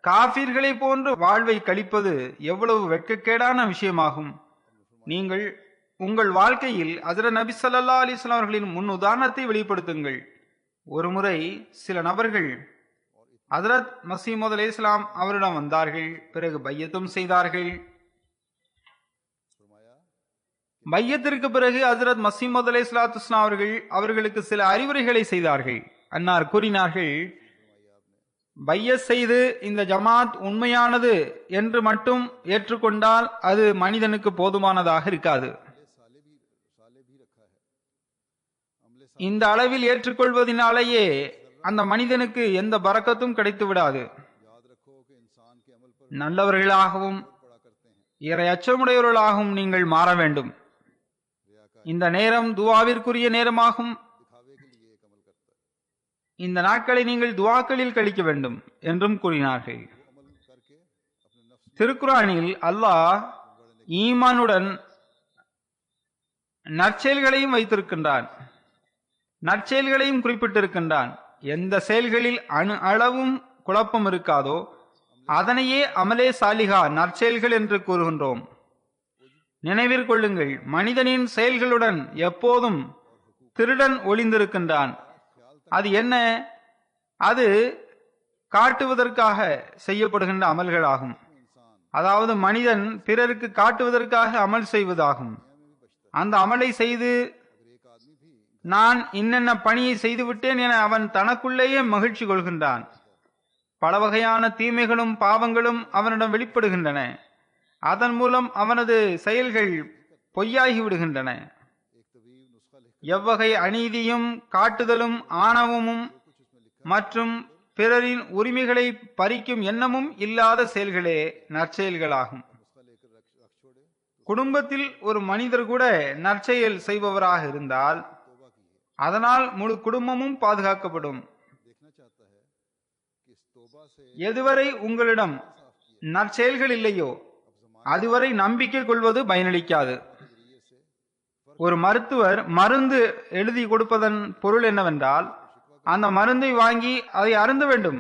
காஃபிர்களை போன்று வாழ்வை கழிப்பது எவ்வளவு வெட்கக்கேடான விஷயமாகும். நீங்கள் உங்கள் வாழ்க்கையில் ஹஜ்ரத் நபி ஸல்லல்லாஹு அலைஹி வஸல்லம் அவர்களின் முன் உதாரணத்தை வெளிப்படுத்துங்கள். ஒருமுறை சில நபர்கள் ஹஜ்ரத் மஸீஹ் மவ்ஊத் அலைஹிஸ்ஸலாம் அவரிடம் வந்தார்கள். பிறகு பையத்தும் செய்தார்கள். பையத்திற்கு பிறகு ஹஜ்ரத் மஸீஹ் மவ்ஊத் அலைஹிஸ்ஸலாத்து வஸ்ஸலாம் அவர்கள் அவர்களுக்கு சில அறிவுரைகளை செய்தார்கள். அன்னார் கூறினார்கள், பையத் செய்து இந்த ஜமாத் உண்மையானது என்று மட்டும் ஏற்றுக்கொண்டால் அது மனிதனுக்கு போதுமானதாக இருக்காது. இந்த அளவில் ஏற்றுக்கொள்வதனாலேயே அந்த மனிதனுக்கு எந்த பரக்கத்தும் கிடைத்து விடாது. நல்லவர்களாகவும் இறை அச்சமுடையவர்களாகவும் நீங்கள் மாற வேண்டும். இந்த நேரம் துவாவிற்குரிய நேரமாகும். இந்த நாட்களை நீங்கள் துவாக்களில் கழிக்க வேண்டும் என்றும் கூறினார்கள். திருக்குரானில் அல்லாஹ் ஈமானுடன் நற்செயல்களையும் வைத்திருக்கின்றான், நற்செயல்களையும் குறிப்பிட்டிருக்கின்றான். எந்த செயல்களில் அணு அளவும் குழப்பம் இருக்காதோ அதனையே அமலே சாலிஹா நற்செயல்கள் என்று கூறுகின்றோம். நினைவிற்கொள்ளுங்கள், மனிதனின் செயல்களுடன் எப்போதும் திருடன் ஒளிந்திருக்கின்றான். அது என்ன? அது காட்டுவதற்காக செய்யப்படுகின்ற அமல்களாகும். அதாவது மனிதன் பிறருக்கு காட்டுவதற்காக அமல் செய்வதாகும். அந்த அமலை செய்து நான் இன்னென்ன பணியை செய்துவிட்டேன் என அவன் தனக்குள்ளேயே மகிழ்ச்சி கொள்கின்றான். பல வகையான தீமைகளும் பாவங்களும் அவனிடம் வெளிப்படுகின்றன. அதன் மூலம் அவனது செயல்கள் பொய்யாகி விடுகின்றன. எவ்வகை அநீதியும் காட்டுதலும் ஆணவமும் மற்றும் பிறரின் உரிமைகளை பறிக்கும் எண்ணமும் இல்லாத செயல்களே நற்செயல்களாகும். குடும்பத்தில் ஒரு மனிதர் கூட நற்செயல் செய்பவராக இருந்தால் அதனால் முழு குடும்பமும் பாதுகாக்கப்படும். எதுவரை உங்களிடம் நற்செயல்கள் இல்லையோ அதுவரை நம்பிக்கை கொள்வது பயனளிக்காது. ஒரு மருத்துவர் மருந்து எழுதி கொடுப்பதன் பொருள் என்னவென்றால் அந்த மருந்தை வாங்கி அதை அருந்த வேண்டும்.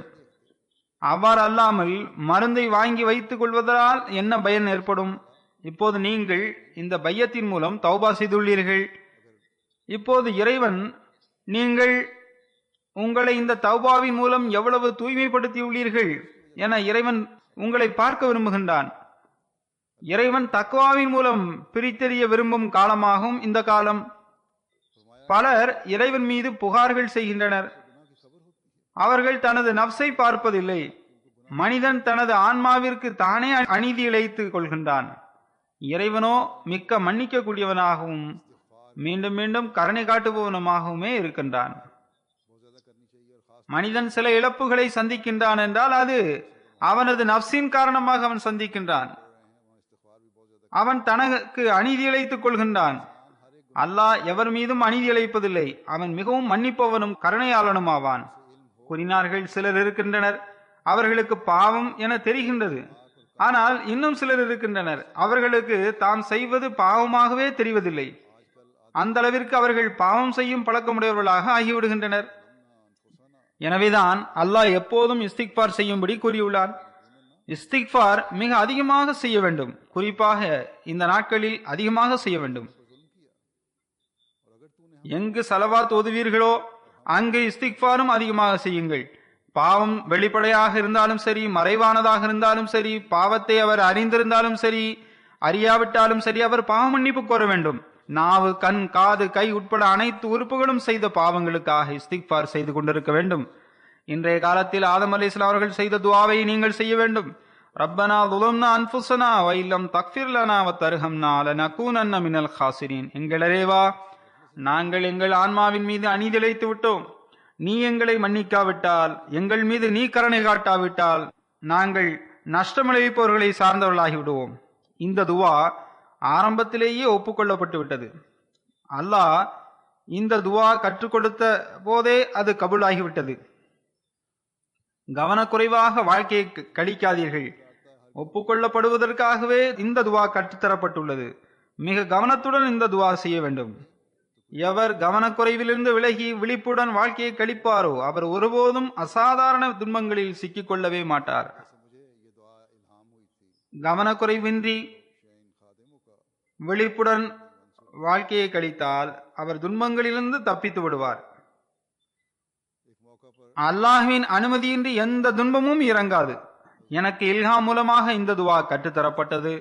அவ்வாறு அல்லாமல் மருந்தை வாங்கி வைத்துக் கொள்வதால் என்ன பயன் ஏற்படும்? இப்போது நீங்கள் இந்த பையத்தின் மூலம் தௌபா செய்துள்ளீர்கள். இப்போது இறைவன் நீங்கள் உங்களை இந்த தௌபாவின் மூலம் எவ்வளவு தூய்மைப்படுத்தியுள்ளீர்கள் என இறைவன் உங்களை பார்க்க விரும்புகின்றான். இறைவன் தக்வாவின் மூலம் பிரித்தெறிய விரும்பும் காலமாகும் இந்த காலம். பலர் இறைவன் மீது புகார்கள் செய்கின்றனர். அவர்கள் தனது நப்சை பார்ப்பதில்லை. மனிதன் தனது ஆன்மாவிற்கு தானே அநீதி இழைத்துக் கொள்கின்றான். இறைவனோ மிக்க மன்னிக்க கூடியவனாகவும் மீண்டும் மீண்டும் கருணை காட்டுபவனுமாகவுமே இருக்கின்றான். மனிதன் சில இழப்புகளை சந்திக்கின்றான் என்றால் அது அவனது நப்சின் காரணமாக அவன் சந்திக்கின்றான். அவன் தனக்கு அநீதி இழைத்துக் கொள்கின்றான். அல்லாஹ் எவர் மீதும் அநீதி இழைப்பதில்லை. அவன் மிகவும் மன்னிப்பவனும் கருணையாளனும் ஆவான். கூறினார்கள், சிலர் இருக்கின்றனர் அவர்களுக்கு பாவம் என தெரிகின்றது. ஆனால் இன்னும் சிலர் இருக்கின்றனர் அவர்களுக்கு தாம் செய்வது பாவமாகவே தெரிவதில்லை. அந்த அளவிற்கு அவர்கள் பாவம் செய்யும் பழக்கமுடையவர்களாக ஆகிவிடுகின்றனர். எனவேதான் அல்லாஹ் எப்போதும் இஸ்திக்பார் செய்யும்படி கூறியுள்ளான். இஸ்திக்பார் மிக அதிகமாக செய்ய வேண்டும். குறிப்பாக இந்த நாட்களில் அதிகமாக செய்ய வேண்டும். எங்கு ஸலவாத் ஓதுவீர்களோ அங்கு இஸ்திக்பாரும் அதிகமாக செய்யுங்கள். பாவம் வெளிப்படையாக இருந்தாலும் சரி, மறைவானதாக இருந்தாலும் சரி, பாவத்தை அவர் அறிந்திருந்தாலும் சரி, அறியாவிட்டாலும் சரி, அவர் பாவ மன்னிப்பு கோர வேண்டும். நாவு, கண், காது, கை உட்பட அனைத்து உறுப்புகளும் செய்த பாவங்களுக்காக இஸ்திக்பார் செய்து கொண்டிருக்க வேண்டும். இன்றைய காலத்தில் ஆதம் அலைஹிஸ்ஸலாம் அவர்கள் செய்த துஆவை நீங்கள் செய்ய வேண்டும். ரப்பனா ظلمنا انفسنا وان لم تغفر لنا وترحمنا لنكونن من الخاسرين. எங்கள் இறைவா, நாங்கள் எங்கள் ஆன்மாவின் மீது அநீதி இழைத்து விட்டோம். நீ எங்களை மன்னிக்காவிட்டால், எங்கள் மீது நீ கருணை காட்டாவிட்டால் நாங்கள் நஷ்டமளிப்பவர்களை சார்ந்தவர்களாகி விடுவோம். இந்த துவா ஆரம்பத்திலேயே ஒப்புக்கொள்ளப்பட்டு விட்டது. அல்லாஹ் இந்த துவா கற்றுக் கொடுத்த போதே அது கபூலாகிவிட்டது. கவனக்குறைவாக வாழ்க்கையை கழிக்காதீர்கள். ஒப்புக்கொள்ளப்படுவதற்காகவே இந்த துவா கற்றுத்தரப்பட்டுள்ளது. மிக கவனத்துடன் இந்த துவா செய்ய வேண்டும். எவர் கவனக்குறைவிலிருந்து விலகி விழிப்புடன் வாழ்க்கையை கழிப்பாரோ அவர் ஒருபோதும் அசாதாரண துன்பங்களில் சிக்கிக் கொள்ளவே மாட்டார். கவனக்குறைவின்றி விழிப்புடன் வாழ்க்கையை கழித்தால் அவர் துன்பங்களிலிருந்து தப்பித்து விடுவார். அல்லாஹ்வின் அனுமதியின்றி எந்த துன்பமும் இறங்காது. எனக்கு இல்ஹாம் மூலமாக இந்த துவா கற்றுத்தரப்பட்டது.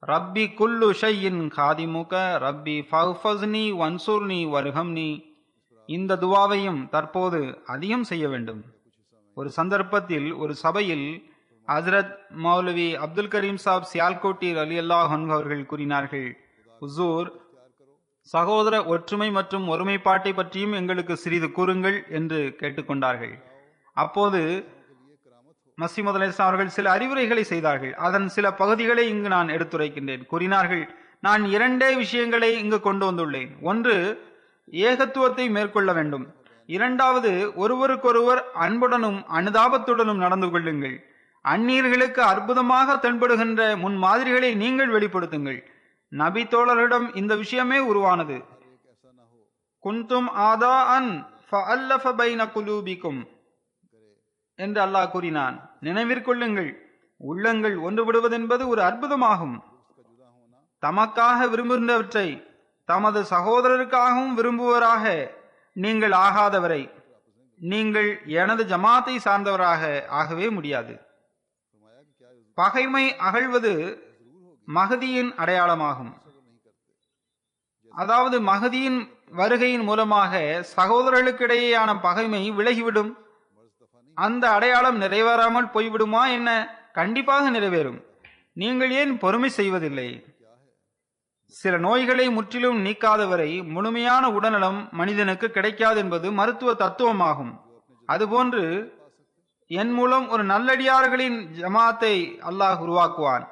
ரப்பி குல்லு ஷையின் காதிமுக ரப்பி ஃபஃபஸ்னி வன்சூர்னி வர்ஹம்னி. இந்த துவாவையும் தற்போது அதிகம் செய்ய வேண்டும். ஒரு சந்தர்ப்பத்தில் ஒரு சபையில் ஹஜ்ரத் மௌலவி அப்துல் கரீம் சாப் சியால்கோட்டி ரலியல்லாஹு அன்ஹு அவர்கள் கூறினார்கள், ஹுசூர், சகோதர ஒற்றுமை மற்றும் ஒருமைப்பாட்டை பற்றியும் எங்களுக்கு சிறிது கூறுங்கள் என்று கேட்டுக்கொண்டார்கள். அப்போது மஸீஹ் அலைஹிஸ்ஸலாம் அவர்கள் சில அறிவுரைகளை செய்தார்கள். அதன் சில பகுதிகளை இங்கு நான் எடுத்துரைக்கின்றேன். கூறினார்கள், நான் இரண்டே விஷயங்களை இங்கு கொண்டு வந்துள்ளேன். ஒன்று, ஏகத்துவத்தை மேற்கொள்ள வேண்டும். இரண்டாவது, ஒருவருக்கொருவர் அன்புடனும் அனுதாபத்துடனும் நடந்து கொள்ளுங்கள். அந்நியர்களுக்கு அற்புதமாக தென்படுகின்ற முன் மாதிரிகளை நீங்கள் வெளிப்படுத்துங்கள். நபி தோழர்களிடம் இந்த விஷயமே உருவானது. குந்தும் ஆதா அன் ஃபஅல்லஃப பைன குலூபிக்கும் என்று அல்லாஹ் கூறினான். நினைவிற்கொள்ளுங்கள், உள்ளங்கள் ஒன்றுபடுவதென்பது ஒரு அற்புதமாகும். தமக்காக விரும்புகின்றவற்றை தமது சகோதரருக்காகவும் விரும்புவராக நீங்கள் ஆகாதவரை நீங்கள் எனது ஜமாத்தை சார்ந்தவராக ஆகவே முடியாது. பகைமை அகழ்வது மஹதியின் அடையாளமாகும். அதாவது மஹதியின் வருகையின் மூலமாக சகோதரர்களுக்கிடையேயான பகைமை விலகிவிடும். அந்த அடையாளம் நிறைவேறாமல் போய்விடுமா என்ன? கண்டிப்பாக நிறைவேறும். நீங்கள் ஏன் பொறுமை செய்வதில்லை? சில நோய்களை முற்றிலும் நீக்காதவரை முழுமையான உடல்நலம் மனிதனுக்கு கிடைக்காது என்பது மருத்துவ தத்துவமாகும். அதுபோன்று என் மூலம் ஒரு நல்லடியார்களின் ஜமாத்தை அல்லாஹ் உருவாக்குவான்.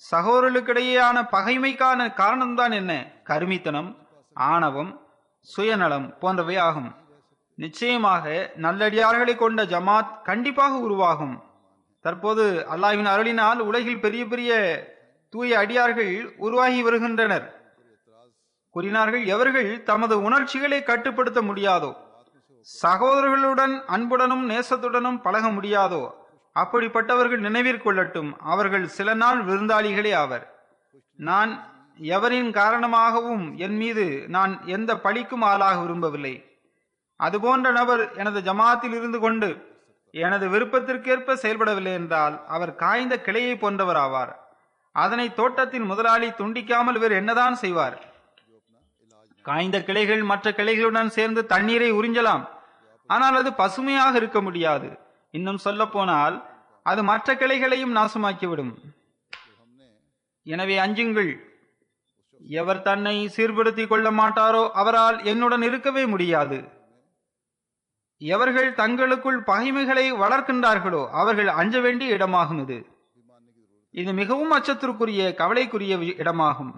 சகோதரர்களுக்கிடையேயான பகைமைக்கான காரணம்தான் என்ன? கருமித்தனம், ஆணவம், சுயநலம் போன்றவை ஆகும். நிச்சயமாக நல்லடியார்களை கொண்ட ஜமாத் கண்டிப்பாக உருவாகும். தற்போது அல்லாஹ்வின் அருளினால் உலகில் பெரிய பெரிய தூய அடியார்கள் உருவாகி வருகின்றனர். கூறினார்கள், எவர்கள் தமது உணர்ச்சிகளை கட்டுப்படுத்த முடியாதோ, சகோதரர்களுடன் அன்புடனும் நேசத்துடனும் பழக முடியாதோ, அப்படிப்பட்டவர்கள் நினைவிற்கொள்ளட்டும், அவர்கள் சில நாள் விருந்தாளிகளே ஆவர். நான் எவரின் காரணமாகவும் என் மீது நான் எந்த பழிக்கும் ஆளாக விரும்பவில்லை. அதுபோன்ற நபர் எனது ஜமாத்தில் இருந்து கொண்டு எனது விருப்பத்திற்கேற்ப செயல்படவில்லை என்றால் அவர் காய்ந்த கிளையை போன்றவர் ஆவார். அதனை தோட்டத்தின் முதலாளி துண்டிக்காமல் வேறு என்னதான் செய்வார்? காய்ந்த கிளைகள் மற்ற கிளைகளுடன் சேர்ந்து தண்ணீரை உறிஞ்சலாம், ஆனால் அது பசுமையாக இருக்க முடியாது. இன்னும் சொல்ல போனால் அது மற்ற கிளைகளையும் நாசமாக்கிவிடும். எனவே அஞ்சுங்கள். எவர் தன்னை சீர்படுத்திக் கொள்ள மாட்டாரோ அவரால் என்னுடன் இருக்கவே முடியாது. எவர்கள் தங்களுக்குள் பகைமைகளை வளர்க்கின்றார்களோ அவர்கள் அஞ்ச வேண்டிய இடமாகும். இது மிகவும் அச்சத்திற்குரிய கவலைக்குரிய இடமாகும்.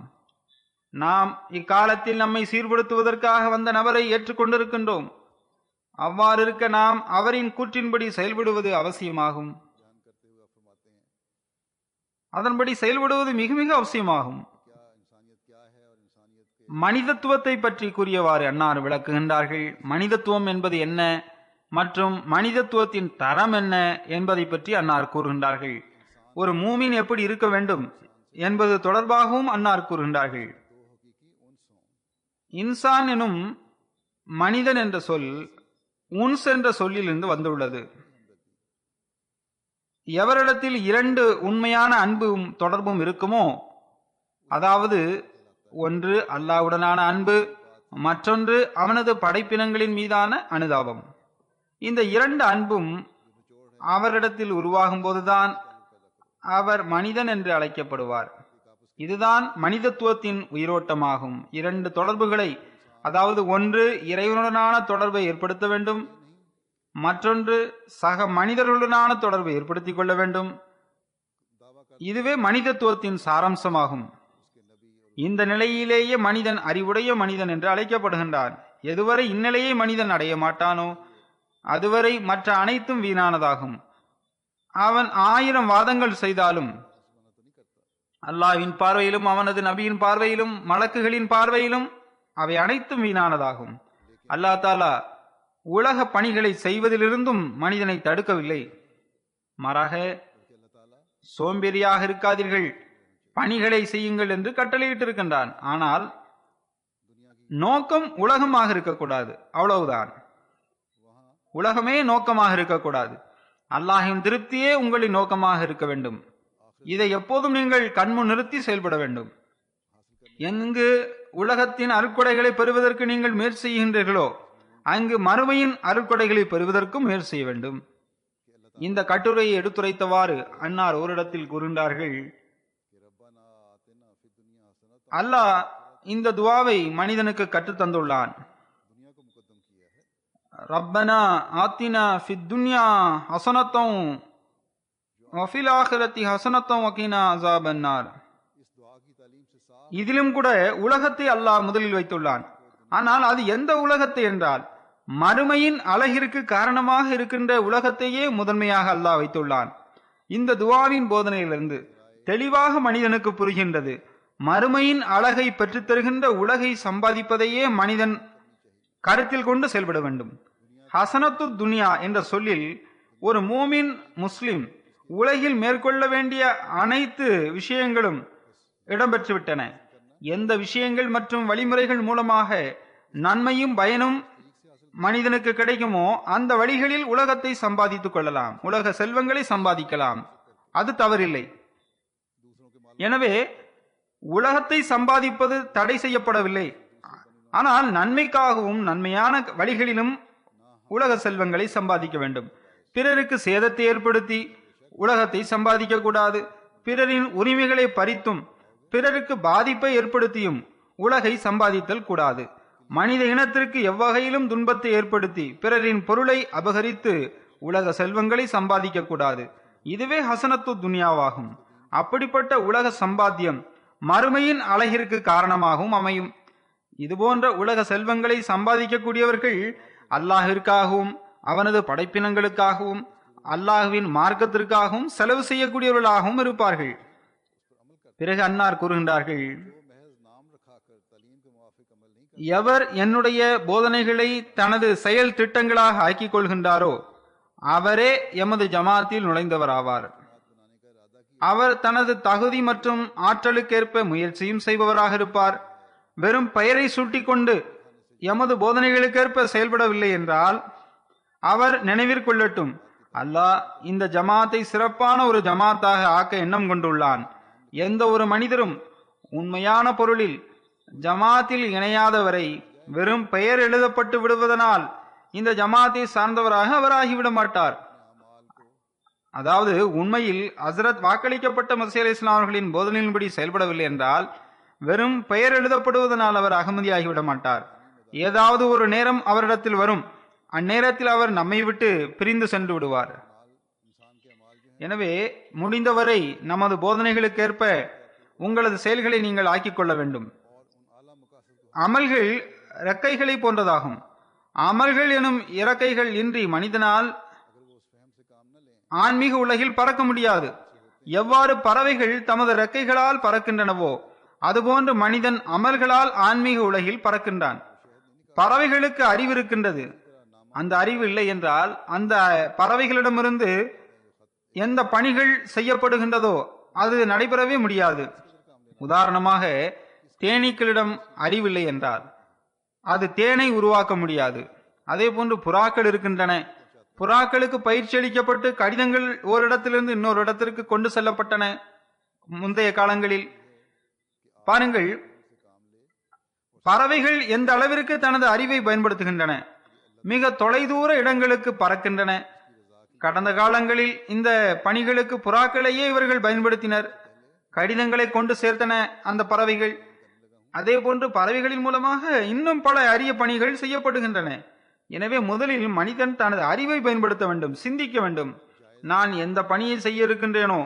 நாம் இக்காலத்தில் நம்மை சீர்படுத்துவதற்காக வந்த நபரை ஏற்றுக்கொண்டிருக்கின்றோம். அவ்வாறு இருக்க நாம் அவரின் கூற்றின்படி செயல்படுவது அவசியமாகும். அதன்படி செயல்படுவது மிக மிக அவசியமாகும். மனிதத்துவத்தை பற்றி கூறியவாறு அன்னார் விளக்குகின்றார்கள். மனிதத்துவம் என்பது என்ன மற்றும் மனிதத்துவத்தின் தரம் என்ன என்பதை பற்றி அன்னார் கூறுகின்றார்கள். ஒரு மூமின் எப்படி இருக்க வேண்டும் என்பது தொடர்பாகவும் அன்னார் கூறுகின்றார்கள். இன்சான் எனும் மனிதன் என்ற சொல் உன்ஸ் என்ற சொல்லிலிருந்து வந்துள்ளது. எவரிடத்தில் இரண்டு உண்மையான அன்பும் தொடர்பும் இருக்குமோ, அதாவது ஒன்று அல்லாஹ்வுடனான அன்பு, மற்றொன்று அவனது படைப்பினங்களின் மீதான அனுதாபம், இந்த இரண்டு அன்பும் அவரிடத்தில் உருவாகும் போதுதான் அவர் மனிதன் என்று அழைக்கப்படுவார். இதுதான் மனிதத்துவத்தின் உயிரோட்டமாகும். இரண்டு தொடர்புகளை, அதாவது ஒன்று இறைவனுடனான தொடர்பை ஏற்படுத்த வேண்டும், மற்றொன்று சக மனிதர்களுடனான தொடர்பை ஏற்படுத்திக் கொள்ள வேண்டும். இதுவே மனிதத்துவத்தின் சாராம்சமாகும். இந்த நிலையிலேயே மனிதன் அறிவுடைய மனிதன் என்று அழைக்கப்படுகின்றான். எதுவரை இந்நிலையை மனிதன் அடைய மாட்டானோ அதுவரை மற்ற அனைத்தும் வீணானதாகும். அவன் 1000 வாதங்கள் செய்தாலும் அல்லாஹ்வின் பார்வையிலும் அவனது நபியின் பார்வையிலும் மலக்குகளின் பார்வையிலும் அவை அனைத்தும் வீணானதாகும். அல்லாஹ் தஆலா உலக பணிகளை செய்வதிலிருந்தும் மனிதனை தடுக்கவில்லை. மாறாக சோம்பேறியாக இருக்காதீர்கள், பணிகளை செய்யுங்கள் என்று கட்டளையிட்டிருக்கின்றான். ஆனால் நோக்கம் உலகமாக இருக்கக்கூடாது, அவ்வளவுதான். உலகமே நோக்கமாக இருக்கக்கூடாது. அல்லாஹ்வின் திருப்தியே உங்களின் நோக்கமாக இருக்க வேண்டும். இதை எப்போதும் நீங்கள் கண்முன் நிறுத்தி செயல்பட வேண்டும். எங்கு உலகத்தின் அருட்கொடைகளை பெறுவதற்கு நீங்கள் முயற்சி செய்கின்றீர்களோ அங்கு மறுமையின் அருட்கொடைகளை பெறுவதற்கும் முயற்சி செய்ய வேண்டும். இந்த கட்டுரையை எடுத்துரைத்தவாறு அன்னார் ஓரிடத்தில் கூறுகின்றார்கள், அல்லாஹ் இந்த துவாவை மனிதனுக்கு கற்றுத்தந்துள்ளான். ரப்பனா ஆத்தினா ஃபித் துன்யா ஹஸனத்தம் வஃபில் ஆখিরাতি ஹஸனத்தம் வகீனா அஸாபன்னார். இதிலும் கூட உலகத்தை அல்லாஹ் முதலில் வைத்துள்ளான். ஆனால் அது எந்த உலகத்தை என்றால் மறுமையின் அழகிற்கு காரணமாக இருக்கின்ற உலகத்தையே முதன்மையாக அல்லாஹ் வைத்துள்ளான். இந்த துவாவின் போதனையிலிருந்து தெளிவாக மனிதனுக்கு புரிகின்றது, மறுமையின் அழகை பெற்றுத் தருகின்ற உலகை சம்பாதிப்பதையே மனிதன் கருத்தில் கொண்டு செயல்பட வேண்டும். ஹசனத்து துனியா என்ற சொல்லில் ஒரு மூமின் முஸ்லிம் உலகில் மேற்கொள்ள வேண்டிய அனைத்து விஷயங்களும் இடம்பெற்றுவிட்டன. எந்த விஷயங்கள் மற்றும் வழிமுறைகள் மூலமாக நன்மையும் பயனும் மனிதனுக்கு கிடைக்குமோ அந்த வழிகளில் உலகத்தை சம்பாதித்துக் கொள்ளலாம், உலக செல்வங்களை சம்பாதிக்கலாம், அது தவறில்லை. எனவே உலகத்தை சம்பாதிப்பது தடை செய்யப்படவில்லை. ஆனால் நன்மைக்காகவும் நன்மையான வழிகளிலும் உலக செல்வங்களை சம்பாதிக்க வேண்டும். பிறருக்கு சேதத்தை ஏற்படுத்தி உலகத்தை சம்பாதிக்க கூடாது. பிறரின் உரிமைகளை பறித்தும் பிறருக்கு பாதிப்பை ஏற்படுத்தியும் உலகை சம்பாதித்தல் கூடாது. மனித இனத்திற்கு எவ்வகையிலும் துன்பத்தை ஏற்படுத்தி பிறரின் பொருளை அபகரித்து உலக செல்வங்களை சம்பாதிக்க கூடாது. இதுவே ஹசனத்து துனியாவாகும். அப்படிப்பட்ட உலக சம்பாத்தியம் மறுமையின் அழகிற்கு காரணமாகவும் அமையும். இதுபோன்ற உலக செல்வங்களை சம்பாதிக்கக்கூடியவர்கள் அல்லாஹிற்காகவும் அவனது படைப்பினங்களுக்காகவும் அல்லாஹுவின் மார்க்கத்திற்காகவும் செலவு செய்யக்கூடியவர்களாகவும் இருப்பார்கள். பிறகு அன்னார் கூறுகின்றார்கள், எவர் என்னுடைய போதனைகளை தனது செயல் திட்டங்களாக ஆக்கிக் கொள்கின்றாரோ அவரே எமது ஜமாத்தில் நுழைந்தவராவார். அவர் தனது தகுதி மற்றும் ஆற்றலுக்கேற்ப முயற்சியும் செய்பவராக இருப்பார். வெறும் பெயரை சூட்டிக்கொண்டு எமது போதனைகளுக்கேற்ப செயல்படவில்லை என்றால் அவர் நினைவிற்கொள்ளட்டும், அல்லாஹ் இந்த ஜமாத்தை சிறப்பான ஒரு ஜமாத்தாக ஆக்க எண்ணம் கொண்டுள்ளான். எந்த ஒரு மனிதரும் உண்மையான பொருளில் ஜமாத்தில் இணையாதவரை வெறும் பெயர் எழுதப்பட்டு விடுவதனால் இந்த ஜமாத்தை சார்ந்தவராக அவர் ஆகிவிட மாட்டார். அதாவது உண்மையில் ஹசரத் வாக்களிக்கப்பட்ட மஸீஹ் அலைஹிஸ்ஸலாம் அவர்களின் போதனையின்படி செயல்படவில்லை என்றால் வெறும் பெயர் எழுதப்படுவதனால் அவர் அகமதியாகிவிட மாட்டார். ஏதாவது ஒரு நேரம் அவரிடத்தில் வரும், அந்நேரத்தில் அவர் நம்மை விட்டு பிரிந்து சென்று விடுவார். எனவே முடிந்தவரை நமது போதனைகளுக்கேற்ப உங்களது செயல்களை நீங்கள் ஆக்கிக் கொள்ள வேண்டும். அமல்கள் இறக்கைகளை போன்றதாகும். அமல்கள் எனும் இறக்கைகள் இன்றி மனிதனால் ஆன்மீக உலகில் பறக்க முடியாது. எவ்வாறு பறவைகள் தமது இறக்கைகளால் பறக்கின்றனவோ அதுபோன்று மனிதன் அமல்களால் ஆன்மீக உலகில் பறக்கின்றான். பறவைகளுக்கு அறிவு இருக்கின்றது. அந்த அறிவு இல்லை என்றால் அந்த பறவைகளிடமிருந்து எந்த பணிகள் செய்யப்படுகின்றதோ அது நடைபெறவே முடியாது. உதாரணமாக தேனீக்களிடம் அறிவில்லை என்றால் அது தேனை உருவாக்க முடியாது. அதே போன்று புறாக்கள் இருக்கின்றன. புறாக்களுக்கு பயிற்சி அளிக்கப்பட்டு கடிதங்கள் ஓரிடத்திலிருந்து இன்னொரு இடத்திற்கு கொண்டு செல்லப்பட்டன. முந்தைய காலங்களில் பாருங்கள், பறவைகள் எந்த அளவிற்கு தனது அறிவை பயன்படுத்துகின்றன. மிக தொலைதூர இடங்களுக்கு பறக்கின்றன. கடந்த காலங்களில் இந்த பணிகளுக்கு புறாக்களையே இவர்கள் பயன்படுத்தினர். கடிதங்களை கொண்டு சேர்த்தன அந்த பறவைகள். அதே போன்று பறவைகளின் மூலமாக இன்னும் பல அரிய பணிகள் செய்யப்படுகின்றன. எனவே முதலில் மனிதன் தனது அறிவை பயன்படுத்த வேண்டும், சிந்திக்க வேண்டும். நான் எந்த பணியை செய்ய இருக்கின்றேனோ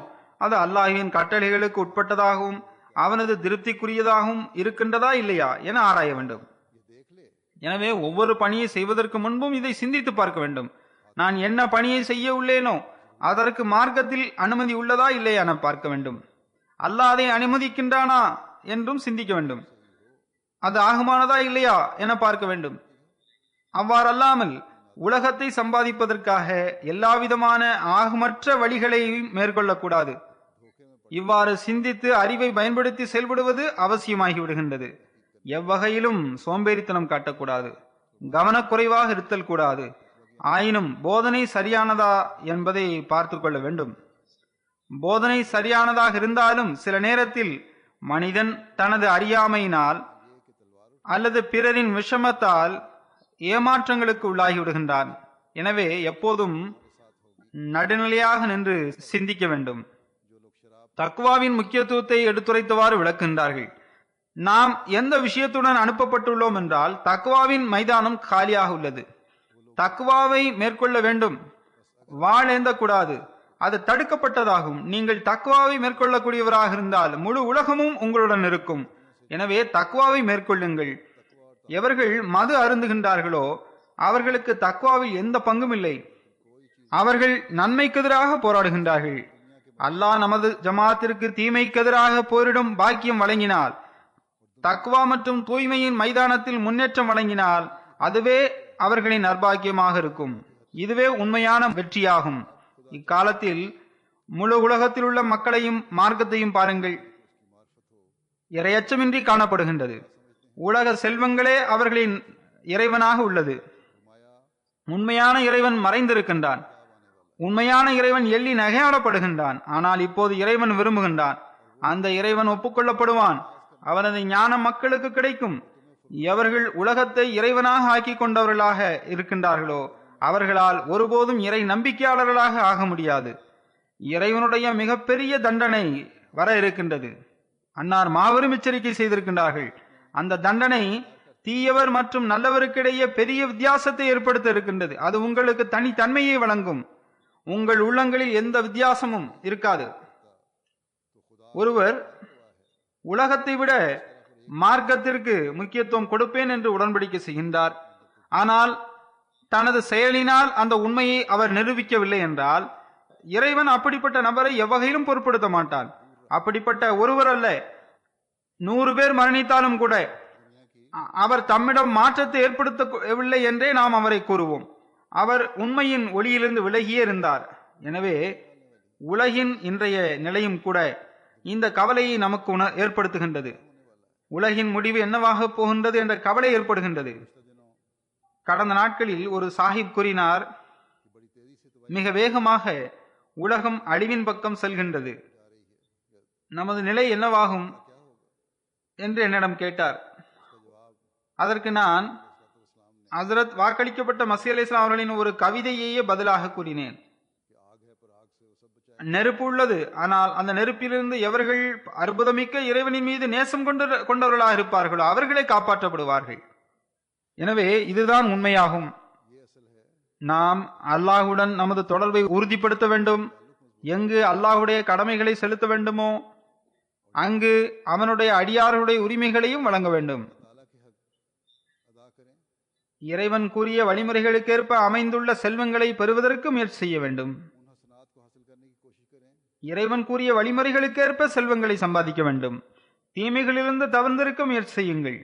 அது அல்லாஹ்வின் கட்டளைகளுக்கு உட்பட்டதாகவும் அவனது திருப்திக்குரியதாகவும் இருக்கின்றதா இல்லையா என ஆராய வேண்டும். எனவே ஒவ்வொரு பணியை செய்வதற்கு முன்பும் இதை சிந்தித்து பார்க்க வேண்டும். நான் என்ன பணியை செய்ய உள்ளேனோ அதற்கு மார்க்கத்தில் அனுமதி உள்ளதா இல்லையா என பார்க்க வேண்டும். அல்லாஹ் அதை அனுமதிக்கின்றானா என்றும் சிந்திக்க வேண்டும். அது ஆகுமானதா இல்லையா என பார்க்க வேண்டும். அவ்வாறல்லாமல் உலகத்தை சம்பாதிப்பதற்காக எல்லாவிதமான ஆகுமற்ற வழிகளையும் மேற்கொள்ளக்கூடாது. இவ்வாறு சிந்தித்து அறிவை பயன்படுத்தி செயல்படுவது அவசியமாகி விடுகின்றது. எவ்வகையிலும் சோம்பேறித்தனம் காட்டக்கூடாது, கவனக்குறைவாக இருத்தல் கூடாது. ஆயினும் போதனை சரியானதா என்பதை பார்த்து கொள்ள வேண்டும். போதனை சரியானதாக இருந்தாலும் சில நேரத்தில் மனிதன் தனது அறியாமையினால் அல்லது பிறரின் விஷமத்தால் ஏமாற்றங்களுக்கு உள்ளாகி விடுகின்றான். எனவே எப்போதும் நடுநிலையாக நின்று சிந்திக்க வேண்டும். தக்வாவின் முக்கியத்துவத்தை எடுத்துரைத்தவாறு விளக்குகின்றார்கள். நாம் எந்த விஷயத்துடன் அனுப்பப்பட்டுள்ளோம் என்றால் தக்வாவின் மைதானம் காலியாக உள்ளது. தக்வாவை மேற்கொள்ள வேண்டும், வாழேந்தக்கூடாது, அது தடுக்கப்பட்டதாகும். நீங்கள் தக்வாவை மேற்கொள்ளக்கூடியவராக இருந்தால் முழு உலகமும் உங்களுடன் இருக்கும். எனவே தக்வாவை மேற்கொள்ளுங்கள். எவர்கள் மது அருந்துகின்றார்களோ அவர்களுக்கு தக்வாவில் எந்த பங்கும் இல்லை. அவர்கள் நன்மைக்கு எதிராக போராடுகின்றார்கள். அல்லாஹ் நமது ஜமாத்திற்கு தீமைக்கு எதிராக போரிடும் பாக்கியம் வழங்கினால், தக்வா மற்றும் தூய்மையின் மைதானத்தில் முன்னேற்றம் வழங்கினால் அதுவே அவர்களின் நற்பாக்கியமாக இருக்கும். இதுவே உண்மையான வெற்றியாகும். இக்காலத்தில் முழு உலகத்தில் உள்ள மக்களையும் மார்க்கத்தையும் பாருங்கள். இறையச்சமின்றி காணப்படுகின்றது. உலக செல்வங்களே அவர்களின் இறைவனாக உள்ளது. உண்மையான இறைவன் மறைந்திருக்கின்றான். உண்மையான இறைவன் எள்ளி நகையாடப்படுகின்றான். ஆனால் இப்போது இறைவன் விரும்புகின்றான். அந்த இறைவன் ஒப்புக்கொள்ளப்படுவான். அவனது ஞானம் மக்களுக்கு கிடைக்கும். எவர்கள் உலகத்தை இறைவனாக ஆக்கி கொண்டவர்களாக இருக்கின்றார்களோ அவர்களால் ஒருபோதும் இறை நம்பிக்கையாளர்களாக ஆக முடியாது. இறைவனுடைய மிகப்பெரிய தண்டனை வர இருக்கின்றது. அன்னார் மாபெரும் எச்சரிக்கை செய்திருக்கின்றார்கள். அந்த தண்டனை தீயவர் மற்றும் நல்லவருக்கிடையே பெரிய வித்தியாசத்தை ஏற்படுத்த இருக்கின்றது. அது உங்களுக்கு தனித்தன்மையை வழங்கும். உங்கள் உள்ளங்களில் எந்த வித்தியாசமும் இருக்காது. ஒருவர் உலகத்தை விட மார்க்கத்திற்கு முக்கியத்துவம் கொடுப்பேன் என்று உடன்படிக்கை செய்கின்றார். ஆனால் தனது செயலினால் அந்த உண்மையை அவர் நிரூபிக்கவில்லை என்றால் இறைவன் அப்படிப்பட்ட நபரை எவ்வகையிலும் பொருட்படுத்த மாட்டான். அப்படிப்பட்ட ஒருவர் அல்ல, 100 பேர் மரணித்தாலும் கூட அவர் தம்மிடம் மாற்றத்தை ஏற்படுத்தவில்லை என்றே நாம் அவரை கூறுவோம். அவர் உண்மையின் ஒளியிலிருந்து விலகியே இருந்தார். எனவே உலகின் இன்றைய நிலையும் கூட இந்த கவலையை நமக்கு ஏற்படுத்துகின்றது. உலகின் முடிவு என்னவாக போகின்றது என்ற கவலை ஏற்படுகின்றது. கடந்த நாட்களில் ஒரு சாஹிப் கூறினார், மிக வேகமாக உலகம் அழிவின் பக்கம் செல்கின்றது. நமது நிலை என்னவாகும் என்று என்னிடம் கேட்டார். அதற்கு நான் ஹசரத் வாக்களிக்கப்பட்ட மசீஹ் அலைஹிஸ்ஸலாம் அவர்களின் ஒரு கவிதையையே பதிலாக கூறினேன். நெருப்பு உள்ளது, ஆனால் அந்த நெருப்பிலிருந்து எவர்கள் அற்புதமிக்க இறைவனின் மீது நேசம் கொண்டவர்களாக இருப்பார்களோ அவர்களே காப்பாற்றப்படுவார்கள். எனவே இதுதான் உண்மையாகும். நாம் அல்லாஹுடன் நமது தொடர்பை உறுதிப்படுத்த வேண்டும். எங்கு அல்லாஹுடைய கடமைகளை செலுத்த வேண்டுமோ அங்கு அவனுடைய அடியார்களுடைய உரிமைகளையும் வழங்க வேண்டும். இறைவன் கூறிய வழிமுறைகளுக்கேற்ப அமைந்துள்ள செல்வங்களை பெறுவதற்கு முயற்சி செய்ய வேண்டும். இறைவன் கூறிய வழிமுறைகளுக்கேற்ப செல்வங்களை சம்பாதிக்க வேண்டும். தீமைகளிலிருந்து தவிர்த்திருக்க முயற்சி செய்யுங்கள்.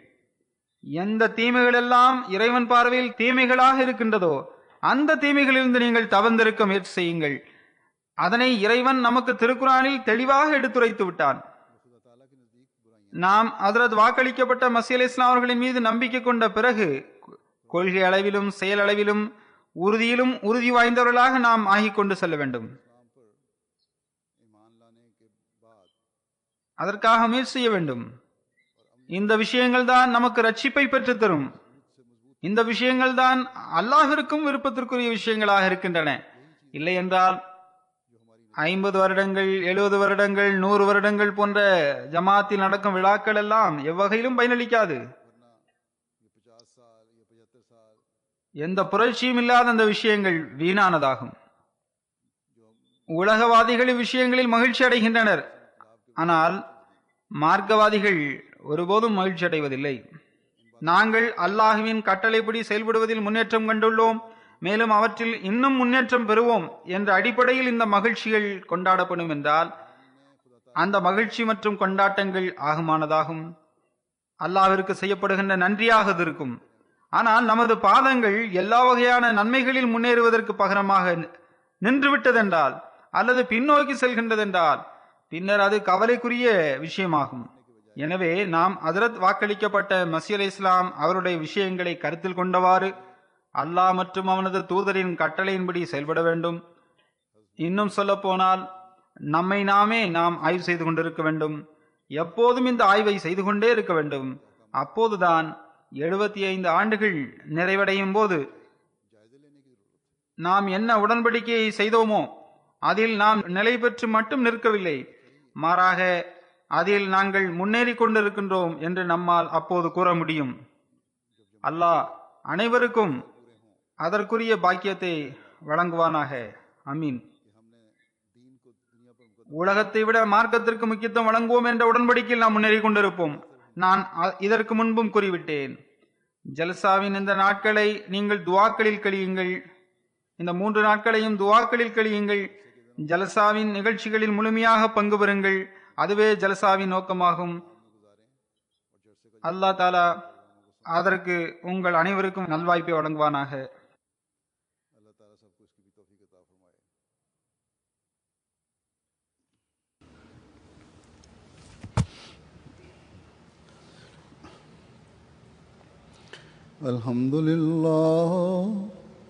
எந்த தீமைகள் எல்லாம் இறைவன் பார்வையில் தீமைகளாக இருக்கின்றதோ அந்த தீமைகளிலிருந்து நீங்கள் தவிர்த்திருக்க முயற்சி செய்யுங்கள். அதனை இறைவன் நமக்கு திருக்குரானில் தெளிவாக எடுத்துரைத்து விட்டான். நாம் ஹஜ்ரத் வாக்களிக்கப்பட்ட மசீஹ் அலைஹிஸ்ஸலாம் அவர்களின் மீது நம்பிக்கை கொண்ட பிறகு கொள்கை அளவிலும் செயல் அளவிலும் உறுதியிலும் உறுதி வாய்ந்தவர்களாக நாம் ஆகிக்கொண்டு செல்ல வேண்டும். அதற்காக முயற்சி செய்ய வேண்டும். இந்த விஷயங்கள் தான் நமக்கு ரட்சிப்பை பெற்றுத்தரும். இந்த விஷயங்கள் தான் அல்லாஹ்விற்கும் விருப்பத்திற்குரிய விஷயங்களாக இருக்கின்றன. இல்லை என்றால் 50 வருடங்கள் 70 வருடங்கள் 100 வருடங்கள் போன்ற ஜமாத்தில் நடக்கும் விழாக்கள் எல்லாம் எவ்வகையிலும் பயனளிக்காது. எந்த புரட்சியும் இல்லாத அந்த விஷயங்கள் வீணானதாகும். உலகவாதிகள் விஷயங்களில் மகிழ்ச்சி அடைகின்றனர், ஆனால் மார்க்கவாதிகள் ஒருபோதும் மகிழ்ச்சி அடைவதில்லை. நாங்கள் அல்லாஹுவின் கட்டளைப்படி செயல்படுவதில் முன்னேற்றம் கண்டுள்ளோம், மேலும் அவற்றில் இன்னும் முன்னேற்றம் பெறுவோம் என்ற அடிப்படையில் இந்த மகிழ்ச்சிகள் கொண்டாடப்படும் என்றால் அந்த மகிழ்ச்சி மற்றும் கொண்டாட்டங்கள் ஆகுமானதாகும், அல்லாஹ்விற்கு செய்யப்படுகின்ற நன்றியாக இருக்கும். ஆனால் நமது பாதங்கள் எல்லா வகையான நன்மைகளில் முன்னேறுவதற்கு பகரமாக நின்றுவிட்டதென்றால் அல்லது பின்னோக்கி செல்கின்றதென்றால் பின்னர் அது கவலைக்குரிய விஷயமாகும். எனவே நாம் ஹஜ்ரத் வாக்களிக்கப்பட்ட மஸீஹ் அலைஹிஸ்ஸலாம் அவருடைய விஷயங்களை கருத்தில் கொண்டவாறு அல்லாஹ் மற்றும் அவனது தூதரின் கட்டளையின்படி செயல்பட வேண்டும். இன்னும் சொல்ல போனால் நம்மை நாமே நாம் ஆய்வு செய்து கொண்டிருக்க வேண்டும். எப்போதும் இந்த ஆய்வை செய்து கொண்டே இருக்க வேண்டும். அப்போதுதான் 75 ஆண்டுகள் நிறைவடையும் போது நாம் என்ன உடன்படிக்கையை செய்தோமோ அதில் நாம் நிலை பெற்று மட்டும் நிற்கவில்லை, மாறாக அதில் நாங்கள் முன்னேறி கொண்டிருக்கின்றோம் என்று நம்மால் அப்போது கூற முடியும். அல்லாஹ் அனைவருக்கும் அதற்குரிய பாக்கியத்தை வழங்குவானாக. அமீன். உலகத்தை விட மார்க்கத்திற்கு முக்கியத்துவம் வழங்குவோம் என்ற உடன்படிக்கையில் நாம் முன்னேறி கொண்டிருப்போம். நான் இதற்கு முன்பும் கூறிவிட்டேன், ஜல்சாவின் இந்த நாட்களை நீங்கள் துவாக்களில் கழியுங்கள். இந்த 3 நாட்களையும் துவாக்களில் கழியுங்கள். ஜல்சாவின் நிகழ்ச்சிகளில் முழுமையாக பங்கு பெறுங்கள். அதுவே ஜல்சாவின் நோக்கமாகும். அல்லாஹ் தாலா அதற்கு உங்கள் அனைவருக்கும் நல்வாய்ப்பை வழங்குவானாக.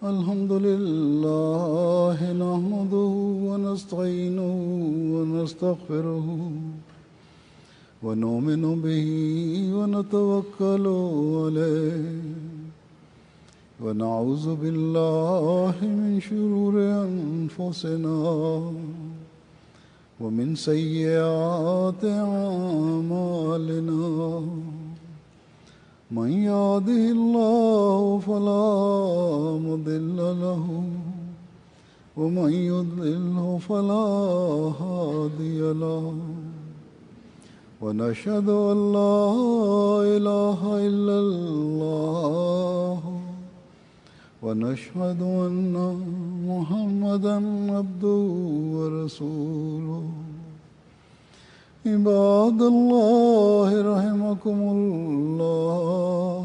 Alhamdulillah nahmaduhu wa nasta'inuhu wa nastaghfiruhu wa nu'minu bihi wa natawakkalu alayhi wa na'udzu billahi min shururi anfusina wa min sayyiati a'malina. من يهده الله فلا مضل له ومن يضلله فلا هادي له ونشهد أن لا إله إلا الله ونشهد أن محمدا عبده ورسوله. عباد الله رحمكم الله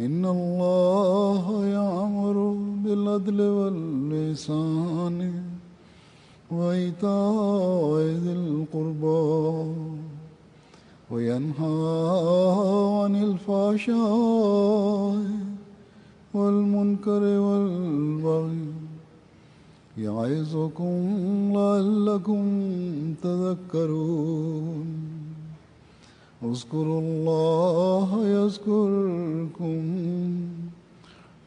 إن الله يأمر بالعدل والإحسان وإيتاء ذي القربى وينهى عن الفحشاء والمنكر والبغي يعظكم لعلكم تذكرون. اذكروا الله يذكركم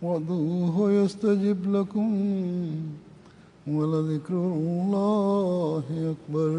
وادعوه يستجب لكم ولذكر الله أكبر.